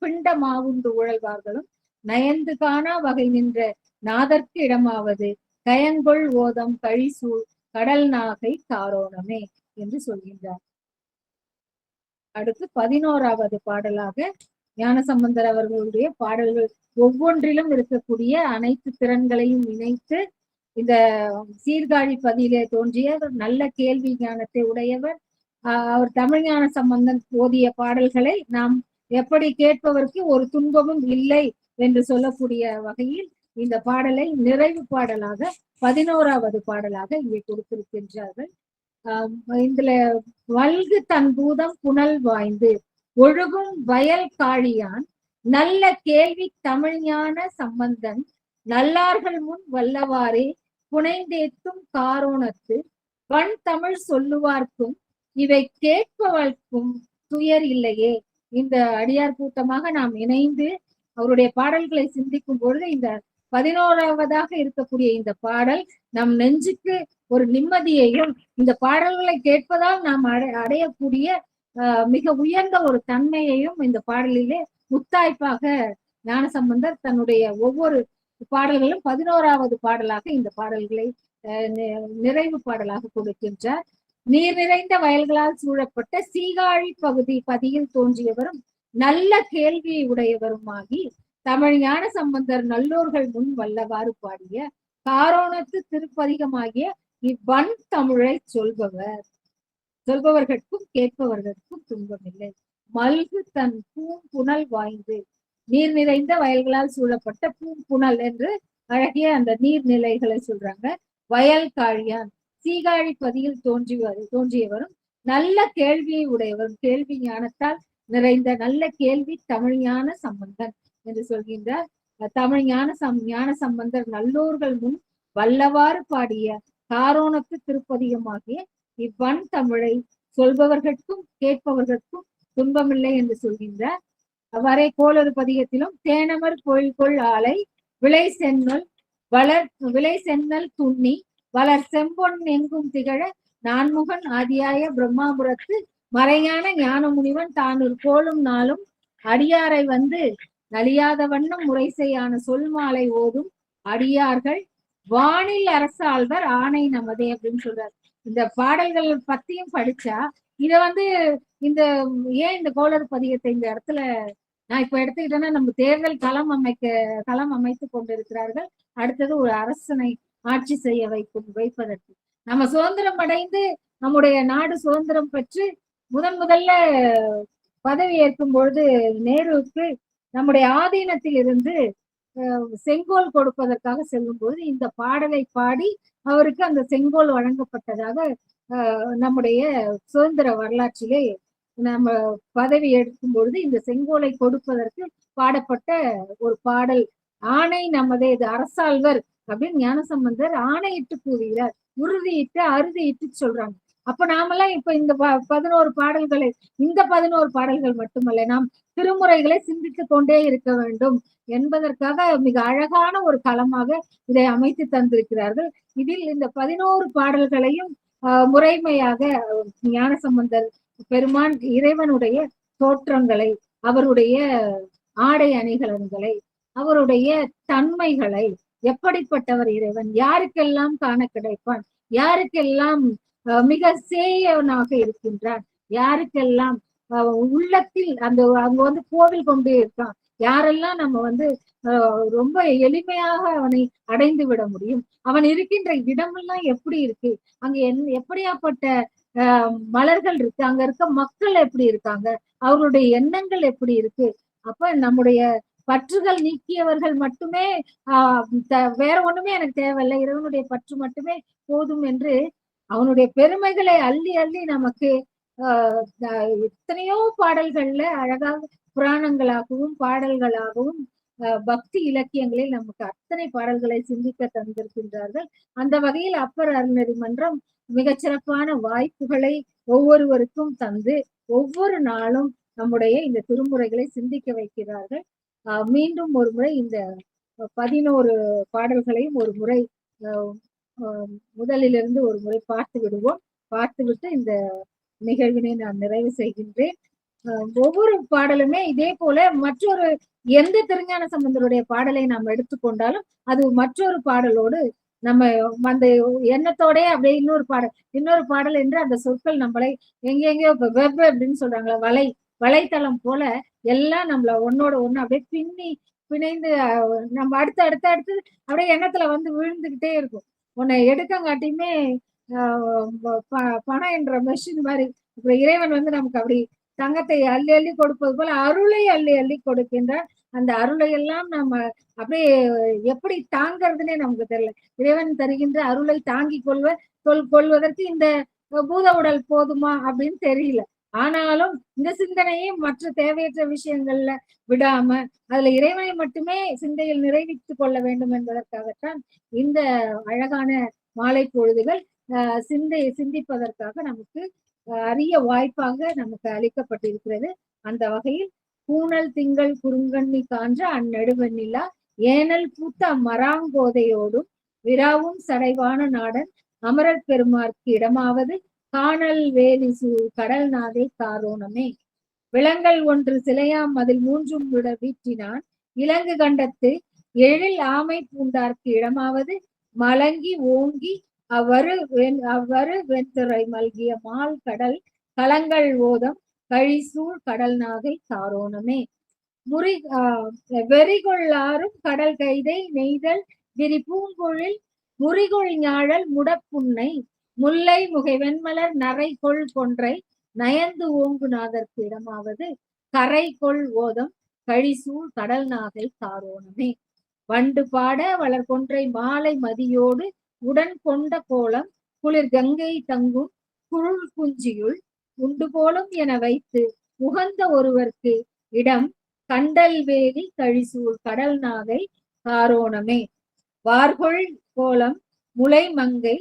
பிண்ட மாவுண்டு உழல்வார்களும் நயந்து காணா வகை நின்ற நாதற்கு இடமாவது கயங்கொள் ஓதம் கழிசூழ் கடல் நாகை காரோணமே என்று சொல்கின்றார். அடுத்து 11வது பாடலாக ஞானசம்பந்தர் அவர்களுடைய பாடல்கள் ஒவ்வொன்றிலும் இருக்கக்கூடிய அனைத்து திறன்களையும் இணைத்து இந்த சீர்காழி பதியிலே தோன்றிய நல்ல கேள்வி ஞானத்தை உடையவர். அவர் தமிழ் ஞான சம்பந்தன் ஓதிய பாடல்களை நாம் எப்படி கேட்பவருக்கு ஒரு துன்பமும் இல்லை என்று சொல்லக்கூடிய வகையில் இந்த பாடலை நிறைவு பாடலாக 11வது பாடலாக இங்கே கொடுத்திருக்கின்றார்கள். இதுல வல்கு தன் பூதம் புனல் வாய்ந்து ஒழுகும் வயல் காழியான் நல்ல கேள்வி தமிழ் ஞான சம்பந்தன் நல்லார்கள் முன் வல்லவாறே புனைந்தேத்தும் காரோணத்து வன் தமிழ் சொல்லுவார்க்கும் இவை கேட்பவர்க்கும் துயர் இல்லையே. இந்த அடியார் கூட்டமாக நாம் இணைந்து அவருடைய பாடல்களை சிந்திக்கும் பொழுது இந்த 11வதாக இருக்கக்கூடிய இந்த பாடல் நம் நெஞ்சுக்கு ஒரு நிம்மதியையும் இந்த பாடல்களை கேட்பதால் நாம் அடையக்கூடிய மிக உயர்ந்த ஒரு தன்மையையும் இந்த பாடலிலே முத்தாய்ப்பாக ஞானசம்பந்தர் தன்னுடைய ஒவ்வொரு பாடல்களும் 11வது பாடலாக இந்த பாடல்களை நிறைவு பாடலாக கொடுக்கின்றார். நீர் நிறைந்த வயல்களால் சூழப்பட்ட சீகாழி பதியில் தோன்றியவரும் நல்ல கேள்வியை உடையவருமாகி தமிழ் ஞான சம்பந்தர் நல்லோர்கள் முன் வல்லவாறு பாடிய காரோணத்து திருப்பதிகமாகிய இவ்வன் தமிழை சொல்பவர்களுக்கும் கேட்பவர்களுக்கும் துன்பமில்லை. மல்கு தன் பூம்புணல் வாய்ந்து நீர் நிறைந்த வயல்களால் சூழப்பட்ட பூம்புணல் என்று அழகிய அந்த நீர்நிலைகளை சொல்றாங்க. வயல் காழியான் சீகாழி பதியில் தோன்றியவரும் நல்ல கேள்வியை உடையவரும் கேள்வி ஞானத்தால் நிறைந்த நல்ல கேள்வி தமிழ் ஞான சம்பந்தன் என்று சொல்கின்றார். தமிழ் ஞான சம்பந்தர் நல்லோர்கள் முன் வல்லவாறு பாடிய காரோணத்து திருப்பதிகமாகிய இவ்வன் தமிழை சொல்பவர்களுக்கும் கேட்பவர்களுக்கும் துன்பமில்லை என்று சொல்கின்றார். அவ்வாறே கோளறு பதிகத்திலும் தேனமர் கோயில் ஆலை விளை சென்னல் துண்ணி வளர் செம்பொன் எங்கும் திகழ நான்முகன் ஆதியாய பிரம்மாபுரத்து மறையான ஞான முனிவன் தான் ஒரு கோளும் நாளும் அடியாரை வந்து நலியாத வண்ணம் முறைசெய்யான சொல் மாலை ஓதும் அடியார்கள் வானில் அரசாழ்வர் ஆணை நமதே அப்படின்னு சொல்றாரு. இந்த பாடல்கள் பத்தியும் படிச்சா இத இந்த ஏன் இந்த கோளறு பதிகத்தை இந்த இடத்துல நான் இப்ப எடுத்துக்கிட்டேன்னா நம்ம தேர்தல் களம் அமைத்து கொண்டிருக்கிறார்கள். அடுத்தது ஒரு அரசனை ஆட்சி செய்ய வைப்பதற்கு நம்ம சுதந்திரம் அடைந்து நம்முடைய நாடு சுதந்திரம் பெற்று முதல்ல பதவி ஏற்கும் பொழுது நேருவுக்கு நம்முடைய ஆதீனத்தில் இருந்து செங்கோல் கொடுப்பதற்காக செல்லும் போது இந்த பாடலை பாடி அவருக்கு அந்த செங்கோல் வழங்கப்பட்டதாக நம்முடைய சுதந்திர வரலாற்றிலே நம்ம பதவி எடுக்கும் பொழுது இந்த செங்கோலை கொடுப்பதற்கு பாடப்பட்ட ஒரு பாடல் ஆணை நமதே, இது அரசாழ்வர் அப்படின்னு ஞானசம்பந்தர் ஆணையிட்டு கூறுகிறார். உறுதியிட்டு அறுதியிட்டு சொல்றாங்க. அப்ப நாமெல்லாம் இப்ப இந்த 11 பாடல்களை, இந்த 11 பாடல்கள் மட்டுமல்ல, நாம் திருமுறைகளை சிந்தித்துக் கொண்டே இருக்க வேண்டும் என்பதற்காக மிக அழகான ஒரு களமாக இதை அமைத்து தந்திருக்கிறார்கள். இதில் இந்த 11 பாடல்களையும் முறைமையாக ஞானசம்பந்தர் பெருமான் இறைவனுடைய தோற்றங்களை, அவருடைய ஆடை அணிகலன்களை, அவருடைய தன்மைகளை, எப்படிப்பட்டவர் இறைவன், யாருக்கெல்லாம் காண கிடைப்பான், யாருக்கெல்லாம் மிக சேயவனாக இருக்கின்றான், யாருக்கெல்லாம் உள்ளத்தில் அங்க வந்து கோவில் கொண்டு இருக்கான், யாரெல்லாம் நம்ம ரொம்ப எளிமையாக அவனை அடைந்து விட முடியும், அவன் இருக்கின்ற இடமெல்லாம் எப்படி இருக்கு, அங்க எப்படியாப்பட்ட மலர்கள் இருக்கு, அங்க இருக்க மக்கள் எப்படி இருக்காங்க, அவர்களுடைய எண்ணங்கள் எப்படி இருக்கு. அப்ப நம்முடைய பற்றுகள் நீக்கியவர்கள் மட்டுமே வேற ஒண்ணுமே எனக்கு தேவையில்லை, இறைவனுடைய பற்று மட்டுமே போதும் என்று அவனுடைய பெருமைகளை அள்ளி அள்ளி நமக்கு எத்தனையோ பாடல்கள்ல அழகாக புராணங்களாகவும் பாடல்களாகவும் பக்தி இலக்கியங்களில் நமக்கு அத்தனை பாடல்களை சிந்திக்க தந்திருக்கின்றார்கள். அந்த வகையில் அப்பர் அருணரி மன்றம் மிகச்சிறப்பான வாய்ப்புகளை ஒவ்வொருவருக்கும் தந்து ஒவ்வொரு நாளும் நம்முடைய இந்த திருமுறைகளை சிந்திக்க வைக்கிறார்கள். மீண்டும் ஒரு முறை இந்த 11 பாடல்களையும் ஒரு முறை முதலிலிருந்து ஒரு முறை பார்த்து விடுவோம். பார்த்துவிட்டு இந்த நிகழ்வினை நான் நிறைவு செய்கின்றேன். ஒவ்வொரு பாடலுமே இதே போல மற்றொரு எந்த திருஞான சம்பந்தருடைய பாடலை நாம் எடுத்துக்கொண்டாலும் அது மற்றொரு பாடலோடு நம்ம அந்த எண்ணத்தோட அப்படியே இன்னொரு பாடல் என்று அந்த சொற்கள் நம்மளை எங்கெங்கயோ வெப் அப்படின்னு சொல்றாங்களா, வலைத்தளம் போல எல்லாம் நம்மள ஒன்னோட ஒண்ணு அப்படியே பிணைந்து நம்ம அடுத்து அப்படியே எண்ணத்துல வந்து விழுந்துகிட்டே இருக்கும். உன்னை எடுக்கங்காட்டியுமே பணம் என்ற மெஷின் மாதிரி இப்ப இறைவன் வந்து நமக்கு அப்படி தங்கத்தை அள்ளி அள்ளி கொடுப்பது போல அருளை அள்ளி அள்ளி கொடுக்கின்றார். அந்த அருளை எல்லாம் நம்ம அப்படியே எப்படி தாங்கிறதுனே நமக்கு தெரியல. இறைவன் தருகின்ற அருளை தாங்கி கொள்வதற்கு இந்த பூத உடல் போதுமா அப்படின்னு தெரியல. ஆனாலும் இந்த சிந்தனையை மற்ற தேவையற்ற விஷயங்கள்ல விடாம அதுல இறைவனை மட்டுமே சிந்தையில் நிறைவேற்றிக் கொள்ள வேண்டும் என்பதற்காகத்தான் இந்த அழகான மாலை பொழுதுகள் சிந்திப்பதற்காக நமக்கு அரிய வாய்ப்பாக நமக்கு அளிக்கப்பட்டிருக்கிறது. அந்த வகையில் பூனல் திங்கள் குறுங்கண்ணி கான்ற அந்நடுவெண்ணிலா ஏனல் பூத்த மராங்கோதையோடும் விராவும் சடைவான நாடன் அமரர் பெருமார்க்கு இடமாவது காணல் வேலி சூழ் கடல் நாதை காரோணமே. விலங்கல் ஒன்று சிலையாம் அதில் 3 விட வீற்றினான் இலங்கு கண்டத்து எழில் ஆமை பூண்டார்க்கு இடமாவது மலங்கி ஓங்கி அவ்வரு வெண்துறை மல்கிய மால் கடல் கலங்கள் ஓதம் கழிசூழ் கடல் நாகை காரோணமே. வெறிகொள்ளாரும் கடல் கைதை நெய்தல் விரி பூங்குழில் முறிகொள் ஞாழல் முடப்புன்னை முல்லை முகை வெண்மலர் நரை கொள் கொன்றை நயந்து ஓங்கு நாதற்கு இடமாவது கரை கொள் ஓதம் கழிசூழ் கடல் நாகை காரோணமே. வண்டு பாட வளர் கொன்றை மாலை மதியோடு உடன் கொண்ட கோலம் குளிர் கங்கை தங்கும் குழுள் குஞ்சியுள் உண்டு போலும் என வைத்து உகந்த ஒருவர்க்கு இடம் கண்டல் வேலி கழிசூழ் கடல் நாகை காரோணமே. வார்கொள் கோலம் முளை மங்கை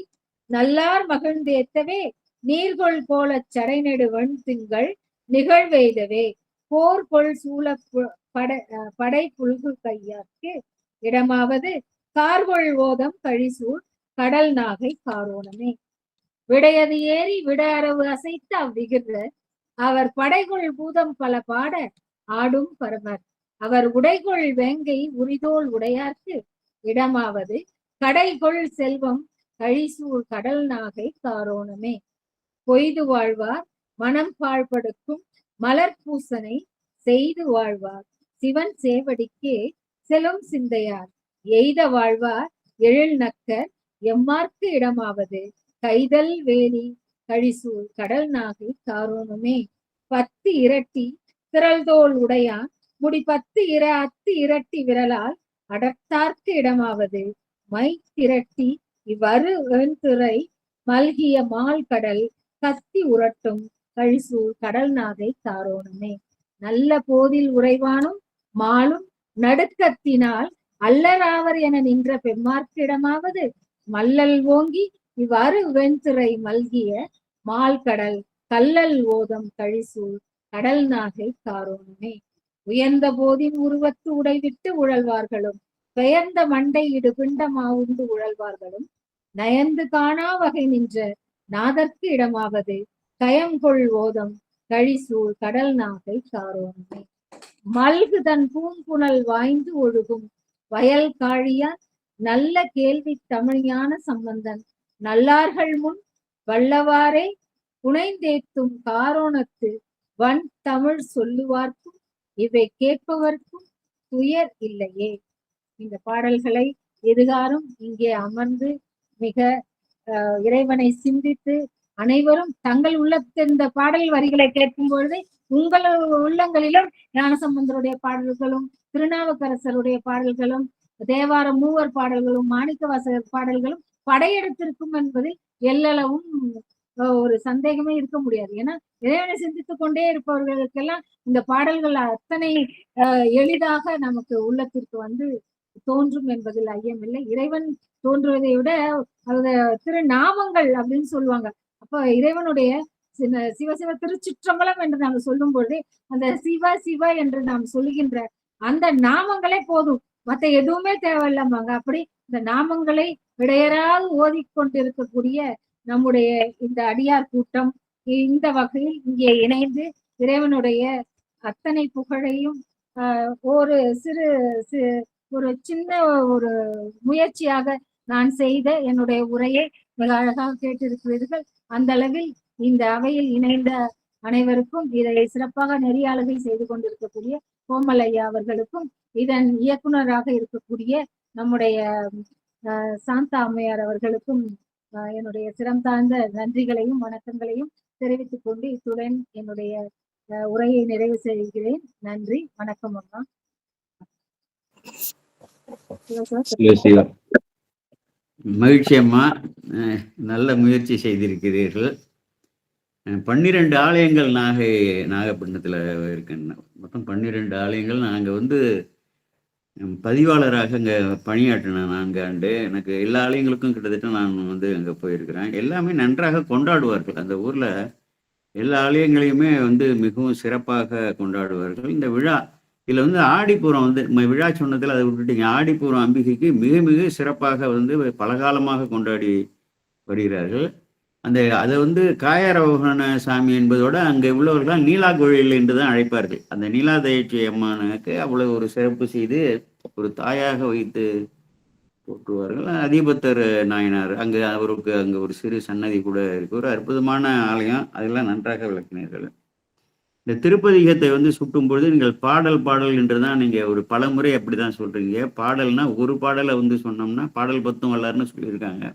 நல்லார் மகிழ்ந்தேத்தவே நீர்கொள் கோலச் சடைநெடு வன் திங்கள் நிகழ்வெய்தவே போர்கொள் சூழ படை புல்கு கையார்க்கு இடமாவது கார்கொள் ஓதம் கழிசூழ் கடல் நாகை காரோணமே. விடையது ஏறி விட அரவு அசைத்த அவ்விகிர் அவர் படைகொள் பூதம் பல பாட ஆடும் பரமர் அவர் உடைகொள் வேங்கை உரிதோள் உடையார்க்கு இடமாவது கடைகொள் செல்வம் கழிசூழ் கடல் நாகை காரோணமே. பொய்து வாழ்வார் மனம் பாழ்படுக்கும் மலர் பூசனை செய்து வாழ்வார் சிவன் சேவடிக்கே செலும் சிந்தையார் எய்த வாழ்வார் எழில் நக்கர் எம்மார்க்கு இடமாவது கைதல் வேலி கழிசூழ் கடல் நாகை காரோணமே. 10 இரட்டி திரள்தோள் உடையான் முடி 10 அத்து இரட்டி விரலால் அடர்த்தார்க்கு இடமாவது மை திரட்டி இவ்வரு வெண்துறை மல்கிய மால் கடல் கத்தி உரட்டும் கழிசூழ் கடல் நாகை காரோணமே. நல்ல போதில் உறைவானும் மாலும் நடுக்கத்தினால் அல்லராவர் என நின்ற பெம்மார்க்கு இடமாவது மல்லல் ஓங்கி இவ்வாறு வெண்திரை மல்கிய மால்கடல் கல்லல் ஓதம் கழிசூழ் கடல் நாகை காரோணமே. உயர்ந்த போதின் உருவத்து உடைவிட்டு உழல்வார்களும் பெயர்ந்த மண்டை இடு பிண்டமாவுண்டு உழல்வார்களும் நயந்து காணா வகை நின்ற நாதற்கு இடமாவது கயங்கொள் ஓதம் கழிசூழ் கடல் நாகை காரோணமே. மல்கு தன் பூங்குணல் வாய்ந்து ஒழுகும் வயல் காழியான் நல்ல கேள்வி தமிழ்ஞான சம்பந்தன் நல்லார்கள் முன் வல்லவாறே புனைந்தேத்தும் காரோணத்து வன் தமிழ் சொல்லுவார்க்கும் இவை கேட்பவர்க்கும் துயர் இல்லையே. இந்த பாடல்களை எதிர்காரும் இங்கே அமர்ந்து மிக இறைவனை சிந்தித்து அனைவரும் தங்கள் உள்ளத்தில் இந்த பாடல் வரிகளை கேட்கும் பொழுது உங்கள் உள்ளங்களிலும் ஞானசம்பந்தருடைய பாடல்களும் திருநாவுக்கரசருடைய பாடல்களும் தேவார மூவர் பாடல்களும் மாணிக்கவாசகர் பாடல்களும் படையெடுத்திருக்கும் என்பதில் எல்லளவும் ஒரு சந்தேகமே இருக்க முடியாது. ஏன்னா இறைவனை சிந்தித்துக் கொண்டே இருப்பவர்களுக்கெல்லாம் இந்த பாடல்கள் அத்தனை எளிதாக நமக்கு உள்ளத்திற்கு வந்து தோன்றும் என்பதில் ஐயமில்லை. இறைவன் தோன்றுவதை விட திருநாமங்கள் அப்படின்னு சொல்லுவாங்க. அப்ப இறைவனுடைய சிவசிவ திருச்சிற்றம்பலம் என்று நாம் சொல்லும் பொழுது அந்த சிவ சிவ என்று நாம் சொல்லுகின்ற அந்த நாமங்களே போதும், மற்ற எதுவுமே தேவையில்லாமாங்க. அப்படி இந்த நாமங்களை இடையராது ஓதிக்கொண்டிருக்கக்கூடிய நம்முடைய இந்த அடியார் கூட்டம் இந்த வகையில் இங்கே இணைந்து இறைவனுடைய அத்தனை புகழையும் ஒரு ஒரு சின்ன ஒரு முயற்சியாக நான் செய்த என்னுடைய உரையை மிக அழகாக கேட்டிருக்கிறீர்கள். அந்த அளவில் இந்த அவையில் இணைந்த அனைவருக்கும், இதை சிறப்பாக நெறியாளுகை செய்து கொண்டிருக்கக்கூடிய கோமல் ஐயா அவர்களுக்கும், இதன் இயக்குனராக இருக்கக்கூடிய நம்முடைய சாந்தா அம்மையார் அவர்களுக்கும் என்னுடைய சிரம் தாழ்ந்த நன்றிகளையும் வணக்கங்களையும் தெரிவித்துக் கொண்டு இத்துடன் என்னுடைய உரையை நிறைவு செய்கிறேன். நன்றி, வணக்கம் அம்மா. மகிழ்ச்சி அம்மா, நல்ல முயற்சி செய்திருக்கிறீர்கள். 12 ஆலயங்கள் நாகப்பட்டினத்தில் இருக்கின்றன. மொத்தம் 12 ஆலயங்கள். நாங்கள் வந்து பதிவாளராக அங்கே பணியாற்றினேன் 4 ஆண்டு. எனக்கு எல்லா ஆலயங்களுக்கும் கிட்டத்தட்ட நான் வந்து அங்கே போயிருக்கிறேன். எல்லாமே நன்றாக கொண்டாடுவார்கள். அந்த ஊரில் எல்லா ஆலயங்களையுமே வந்து மிகவும் சிறப்பாக கொண்டாடுவார்கள். இந்த விழா இதில் வந்து ஆடிப்பூரம் வந்து விழா சொன்னதில் அதை விட்டுட்டீங்க. ஆடிப்பூரம் அம்பிகைக்கு மிக மிக சிறப்பாக வந்து பலகாலமாக கொண்டாடி வருகிறார்கள். அதை வந்து காயாரோகண சாமி என்பதோட அங்கே உள்ளவர்கள் நீலா கோயில் என்று தான் அழைப்பார்கள். அந்த நீலாதேவி அம்மனுக்கு அவ்வளவு ஒரு சிறப்பு செய்து ஒரு தாயாக வைத்து போற்றுவார்கள். அதிபத்தர் நாயனார் அவருக்கு அங்கே ஒரு சிறு சன்னதி கூட இருக்கு. ஒரு அற்புதமான ஆலயம். அதெல்லாம் நன்றாக விளக்கினீர்கள். இந்த திருப்பதிகத்தை வந்து சுட்டும் பொழுது நீங்கள் பாடல் என்றுதான் நீங்க ஒரு பலமுறை அப்படிதான் சொல்றீங்க. பாடல்னா ஒரு பாடலை வந்து சொன்னோம்னா பாடல் 10 வல்லார்னு சொல்லியிருக்காங்க.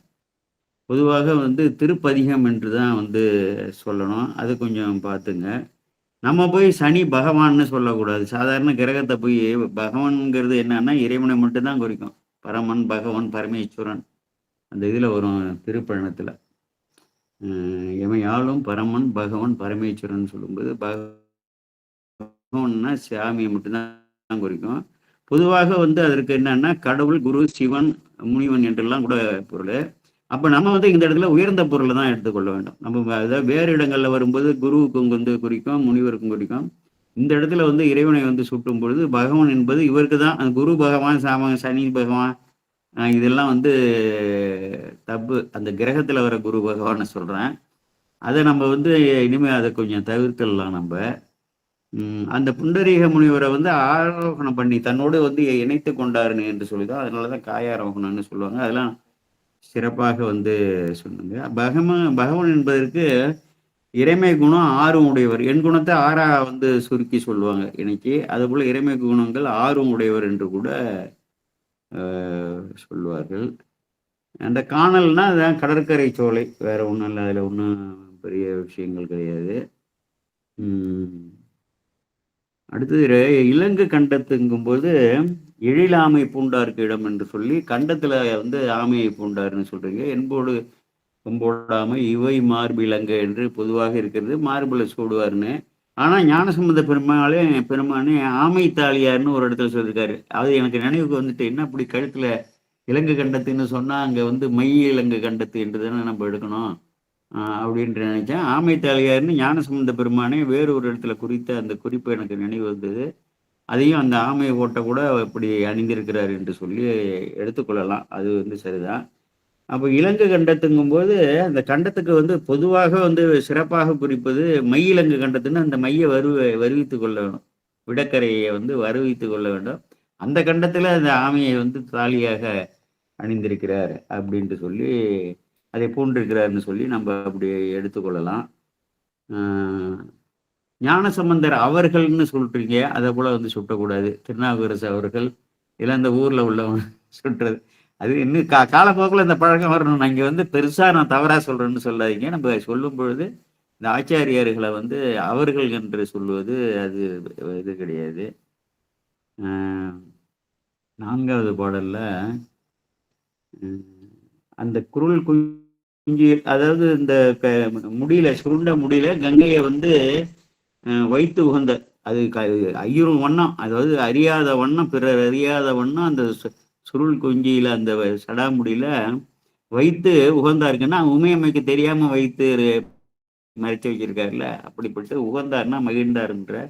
பொதுவாக வந்து திருப்பதிகம் என்று தான் வந்து சொல்லணும். அது கொஞ்சம் பார்த்துங்க. நம்ம போய் சனி பகவான்னு சொல்லக்கூடாது. சாதாரண கிரகத்தை போய் பகவான்ங்கிறது என்னன்னா இறைவனை மட்டும்தான் குறிக்கும். பரமன், பகவான், பரமேஸ்வரன் அந்த இதில் வரும் திருப்பழனத்தில். எமையாளும் பரமன், பகவான், பரமேஸ்வரன் சொல்லும்போது பகவான்னா சாமியை மட்டும்தான் குறிக்கும். பொதுவாக வந்து அதற்கு என்னன்னா கடவுள், குரு, சிவன், முனிவன் என்றெல்லாம் கூட பொருள். அப்போ நம்ம வந்து இந்த இடத்துல உயர்ந்த பொருளை தான் எடுத்துக்கொள்ள வேண்டும். நம்ம அதாவது வேறு இடங்கள்ல வரும்போது குருவுக்கும் வந்து குறிக்கும், முனிவருக்கும் குறிக்கும். இந்த இடத்துல வந்து இறைவனை வந்து சுட்டும் பொழுது பகவான் என்பது இவருக்கு தான். குரு பகவான், சனி பகவான் இதெல்லாம் வந்து தப்பு. அந்த கிரகத்துல வர குரு பகவான்னு சொல்றேன். அதை நம்ம வந்து இனிமே அதை கொஞ்சம் தவிர்க்கலாம். நம்ம அந்த புண்டரீக முனிவரை வந்து ஆரோகணம் பண்ணி தன்னோடு வந்து இணைத்து கொண்டாருன்னு என்று சொல்லிதான். அதனாலதான் காயாரோகணம்னு சொல்லுவாங்க. அதெல்லாம் சிறப்பாக வந்து சொன்னாங்க. பகவான் என்பதற்கு இறைமை குணம் 6 உடையவர். என் குணத்தை 6 வந்து சுருக்கி சொல்லுவாங்க இன்னைக்கு. அதுபோல இறைமை குணங்கள் 6 உடையவர் என்று கூட சொல்லுவார்கள். அந்த காணல்னா அதுதான் கடற்கரை சோலை, வேற ஒன்றும் இல்லை. அதில் ஒன்றும் பெரிய விஷயங்கள் கிடையாது. அடுத்தது இலங்கை கண்டத்துங்கும்போது எழிலாமை பூண்டாருக்கு இடம் என்று சொல்லி கண்டத்துல வந்து ஆமையை பூண்டாருன்னு சொல்றீங்க. என்போடு கொம்போடாமை இவை மார்பிலங்க என்று பொதுவாக இருக்கிறது. மார்பில சூடுவார்னு ஆனா ஞானசம்பந்த பெருமானே ஆமை தாளியார்னு ஒரு இடத்துல சொல்லியிருக்காரு. அது எனக்கு நினைவுக்கு வந்துட்டு, என்ன அப்படி கழுத்துல இலங்கை கண்டத்துன்னு சொன்னா அங்க வந்து மை இலங்கை கண்டத்து என்று தானே நம்ம எடுக்கணும் அப்படின்ட்டு நினைச்சேன். ஆமை தாளியார்னு ஞானசம்பந்த பெருமானே வேறு ஒரு இடத்துல குறித்த அந்த குறிப்பு எனக்கு நினைவு வந்தது. அதையும் அந்த ஆமை ஓட்ட கூட இப்படி அணிந்திருக்கிறார் என்று சொல்லி எடுத்துக்கொள்ளலாம். அது வந்து சரிதான். அப்போ இலங்கை கண்டத்துங்கும்போது அந்த கண்டத்துக்கு வந்து பொதுவாக வந்து சிறப்பாக குறிப்பது மையிலங்கு கண்டத்துன்னு அந்த மையை வருவித்து கொள்ள வேண்டும். விடக்கரையை வந்து வருவித்து கொள்ள வேண்டும். அந்த கண்டத்துல அந்த ஆமையை வந்து தாலியாக அணிந்திருக்கிறார் அப்படின்ட்டு சொல்லி அதை பூண்டிருக்கிறார்னு சொல்லி நம்ம அப்படி எடுத்துக்கொள்ளலாம். ஞானசம்பந்தர் அவர்கள்னு சொல்றீங்க, அதை போல வந்து சுட்டக்கூடாது. திருநாவுக்கரசு அவர்கள் இல்லை அந்த ஊர்ல உள்ளவங்க சுட்டுறது அது இன்னும் காலப்போக்கில் இந்த பழக்கம் வரணும். நான் இங்கே வந்து பெருசா நான் தவறா சொல்றேன்னு சொல்லாதீங்க. நம்ம சொல்லும் பொழுது இந்த ஆச்சாரியார்களை வந்து அவர்கள் என்று சொல்லுவது அது இது கிடையாது. 4வது பாடல்ல அந்த குருள் குஞ்சு, அதாவது இந்த முடியல சுருண்ட முடியல கங்கையை வந்து வைத்து உகந்த அது ஐயரும் வண்ணம், அதாவது அறியாத வண்ணம், பிறர் அறியாத வண்ணம் அந்த சுருள் குஞ்சியில அந்த சடாமுடியில வைத்து உகந்தாருக்குன்னா உமையம்மைக்கு தெரியாம வைத்து மறைச்சு வச்சிருக்காருல்ல, அப்படிப்பட்டு உகந்தார்னா மகிழ்ந்தார்ன்ற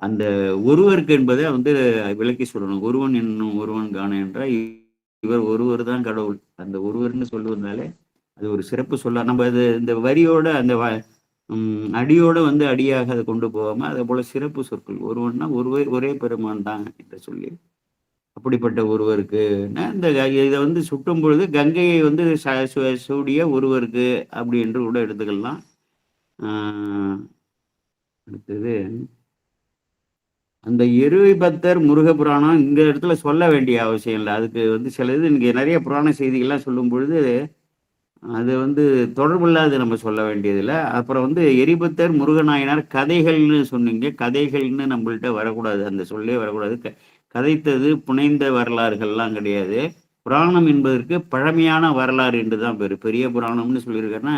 அந்த ஒருவருக்கு என்பதை வந்து விளக்கி சொல்லணும். ஒருவன் என்னும் ஒருவன் காண என்ற இவர் ஒருவர் தான் கடவுள். அந்த ஒருவர்னு சொல்லுவதனாலே அது ஒரு சிறப்பு சொல்ல. நம்ம அது இந்த வரியோட அந்த அடியோட வந்து அடியாக அதை கொண்டு போகாம அதே போல சிறப்பு சொற்கள் ஒருவன்னா ஒரே பெருமான் தான் என்று சொல்லி அப்படிப்பட்ட ஒருவருக்கு இந்த இதை வந்து சுட்டும் பொழுது கங்கையை வந்து சூடிய ஒருவருக்கு அப்படி என்று கூட எடுத்துக்கலாம். அடுத்தது அந்த எருவை பக்தர் முருகபுராணம் இந்த இடத்துல சொல்ல வேண்டிய அவசியம் இல்லை. அதுக்கு வந்து சில இது இங்கே நிறைய புராண செய்திகள்லாம் சொல்லும் பொழுது அது வந்து தொடர்பில்லாது நம்ம சொல்ல வேண்டியதில்லை. அப்புறம் வந்து எரிபத்தர் முருகநாயனார் கதைகள்னு சொன்னீங்க. கதைகள்னு நம்மள்கிட்ட வரக்கூடாது, அந்த சொல்லே வரக்கூடாது. கதைத்தது புனைந்த வரலாறுகள்லாம் கிடையாது. புராணம் என்பதற்கு பழமையான வரலாறு என்று தான் பேர். பெரிய புராணம்னு சொல்லியிருக்கேன்னா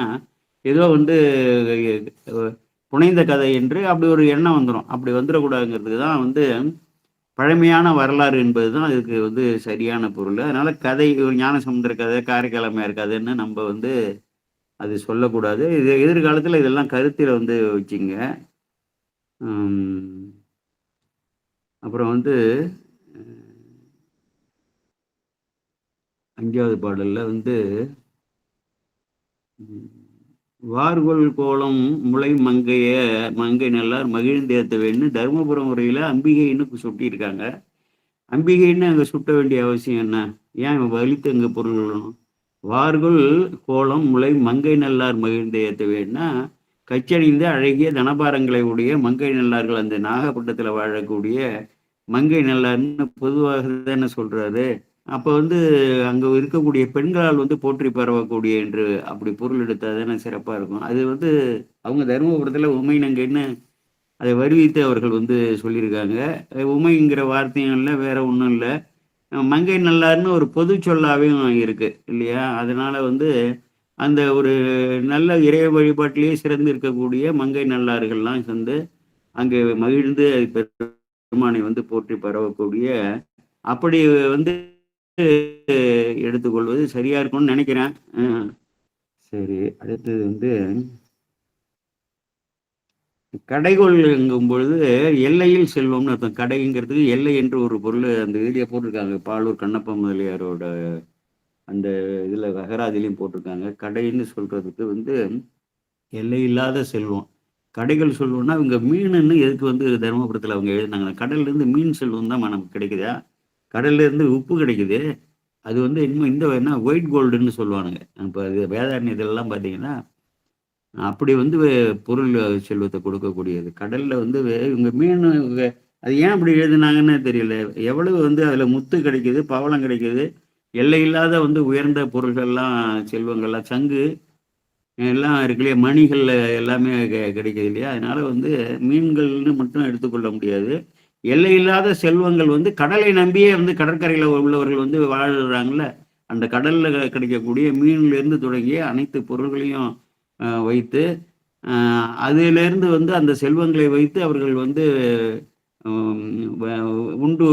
ஏதோ வந்து புனைந்த கதை என்று அப்படி ஒரு எண்ணம் வந்துடும். அப்படி வந்துடக்கூடாதுங்கிறதுக்கு தான் வந்து பழமையான வரலாறு என்பது தான் அதுக்கு வந்து சரியான பொருள். அதனால கதை, ஞானசமுத்திர கதை, காரைக்காலமையார் கதைன்னு நம்ம வந்து அது சொல்லக்கூடாது. இது எதிர்காலத்தில் இதெல்லாம் கருத்தில் வந்து வச்சுங்க. அப்புறம் வந்து 5வது பாடல்ல வந்து வார்கொள் கோலம் முளை மங்கை நல்லார் மகிழ்ந்தேத்தவேன்னு தருமபுரம் உரையில அம்பிகைன்னு சுட்டியிருக்காங்க. அம்பிகைன்னு அங்க சுட்ட வேண்டிய அவசியம் என்ன? ஏன் வலித்து அங்க பொருள் சொல்லணும்? வார்கொள் கோலம் முளை மங்கை நல்லார் மகிழ்ந்தேத்தவேன்னா கச்சணிந்த அழகிய தனபாரங்களை உடைய மங்கை நல்லார்கள், அந்த நாகப்பட்டினத்துல வாழக்கூடிய மங்கை நல்லார்னு பொதுவாக தானே சொல்றாரு. அப்போ வந்து அங்கே இருக்கக்கூடிய பெண்களால் வந்து போற்றி பரவக்கூடிய என்று அப்படி பொருள் எடுத்தால் தானே சிறப்பாக இருக்கும். அது வந்து அவங்க தருமபுரத்தில் உமை நங்கைன்னு அதை வருவித்து அவர்கள் வந்து சொல்லியிருக்காங்க. உமைங்கிற வார்த்தையும் இல்லை, வேற ஒன்றும் இல்லை. மங்கை நல்லார்னு ஒரு பொது சொல்லாவையும் இருக்கு இல்லையா? அதனால வந்து அந்த ஒரு நல்ல இறை வழிபாட்டிலேயே சிறந்து இருக்கக்கூடிய மங்கை நல்லார்கள்லாம் வந்து அங்கே மகிழ்ந்து பெருமானை வந்து போற்றி பரவக்கூடிய அப்படி வந்து எடுத்துக்கொள்வது சரியா இருக்கும்னு நினைக்கிறேன். சரி, அடுத்தது வந்து கடைகொள்ளுங்கும் பொழுது எல்லையில் செல்வம்னு அர்த்தம். கடைங்கிறதுக்கு எல்லை என்று ஒரு பொருள் அந்த இதுலயே போட்டிருக்காங்க. பாலூர் கண்ணப்ப முதலியாரோட அந்த இதுல அகராதிலையும் போட்டிருக்காங்க. கடைன்னு சொல்றதுக்கு வந்து எல்லை இல்லாத செல்வம். கடைகள் செல்வம்னா இவங்க மீனுன்னு எதுக்கு வந்து தருமபுரத்தில் அவங்க எழுதினாங்க? கடல்ல இருந்து மீன் செல்வம் தான் நமக்கு கிடைக்குதா? கடல்ல இருந்து உப்பு கிடைக்குது. அது வந்து இன்னும் இந்த என்ன ஒயிட் கோல்டுன்னு சொல்லுவானுங்க. இப்போ அது வேதாரணி இதெல்லாம் பார்த்தீங்கன்னா அப்படி வந்து பொருள் செல்வத்தை கொடுக்கக்கூடியது. கடல்ல வந்து இவங்க மீன் அது ஏன் அப்படி எழுதுனாங்கன்னு தெரியல. எவ்வளவு வந்து அதுல முத்து கிடைக்குது, பவளம் கிடைக்குது, எல்லை இல்லாத வந்து உயர்ந்த பொருள்கள்லாம் செல்வங்கள்லாம் சங்கு எல்லாம் இருக்கு இல்லையா, மணிகள் எல்லாமே கிடைக்குது இல்லையா? அதனால வந்து மீன்கள்னு மட்டும் எடுத்துக்கொள்ள முடியாது. எல்லையில்லாத செல்வங்கள் வந்து கடலை நம்பியே வந்து கடற்கரையில் உள்ளவர்கள் வந்து வாழ்கிறாங்கல்ல, அந்த கடல்ல கிடைக்கக்கூடிய மீன்லேருந்து தொடங்கிய அனைத்து பொருள்களையும் வைத்து அதிலிருந்து வந்து அந்த செல்வங்களை வைத்து அவர்கள் வந்து உண்டு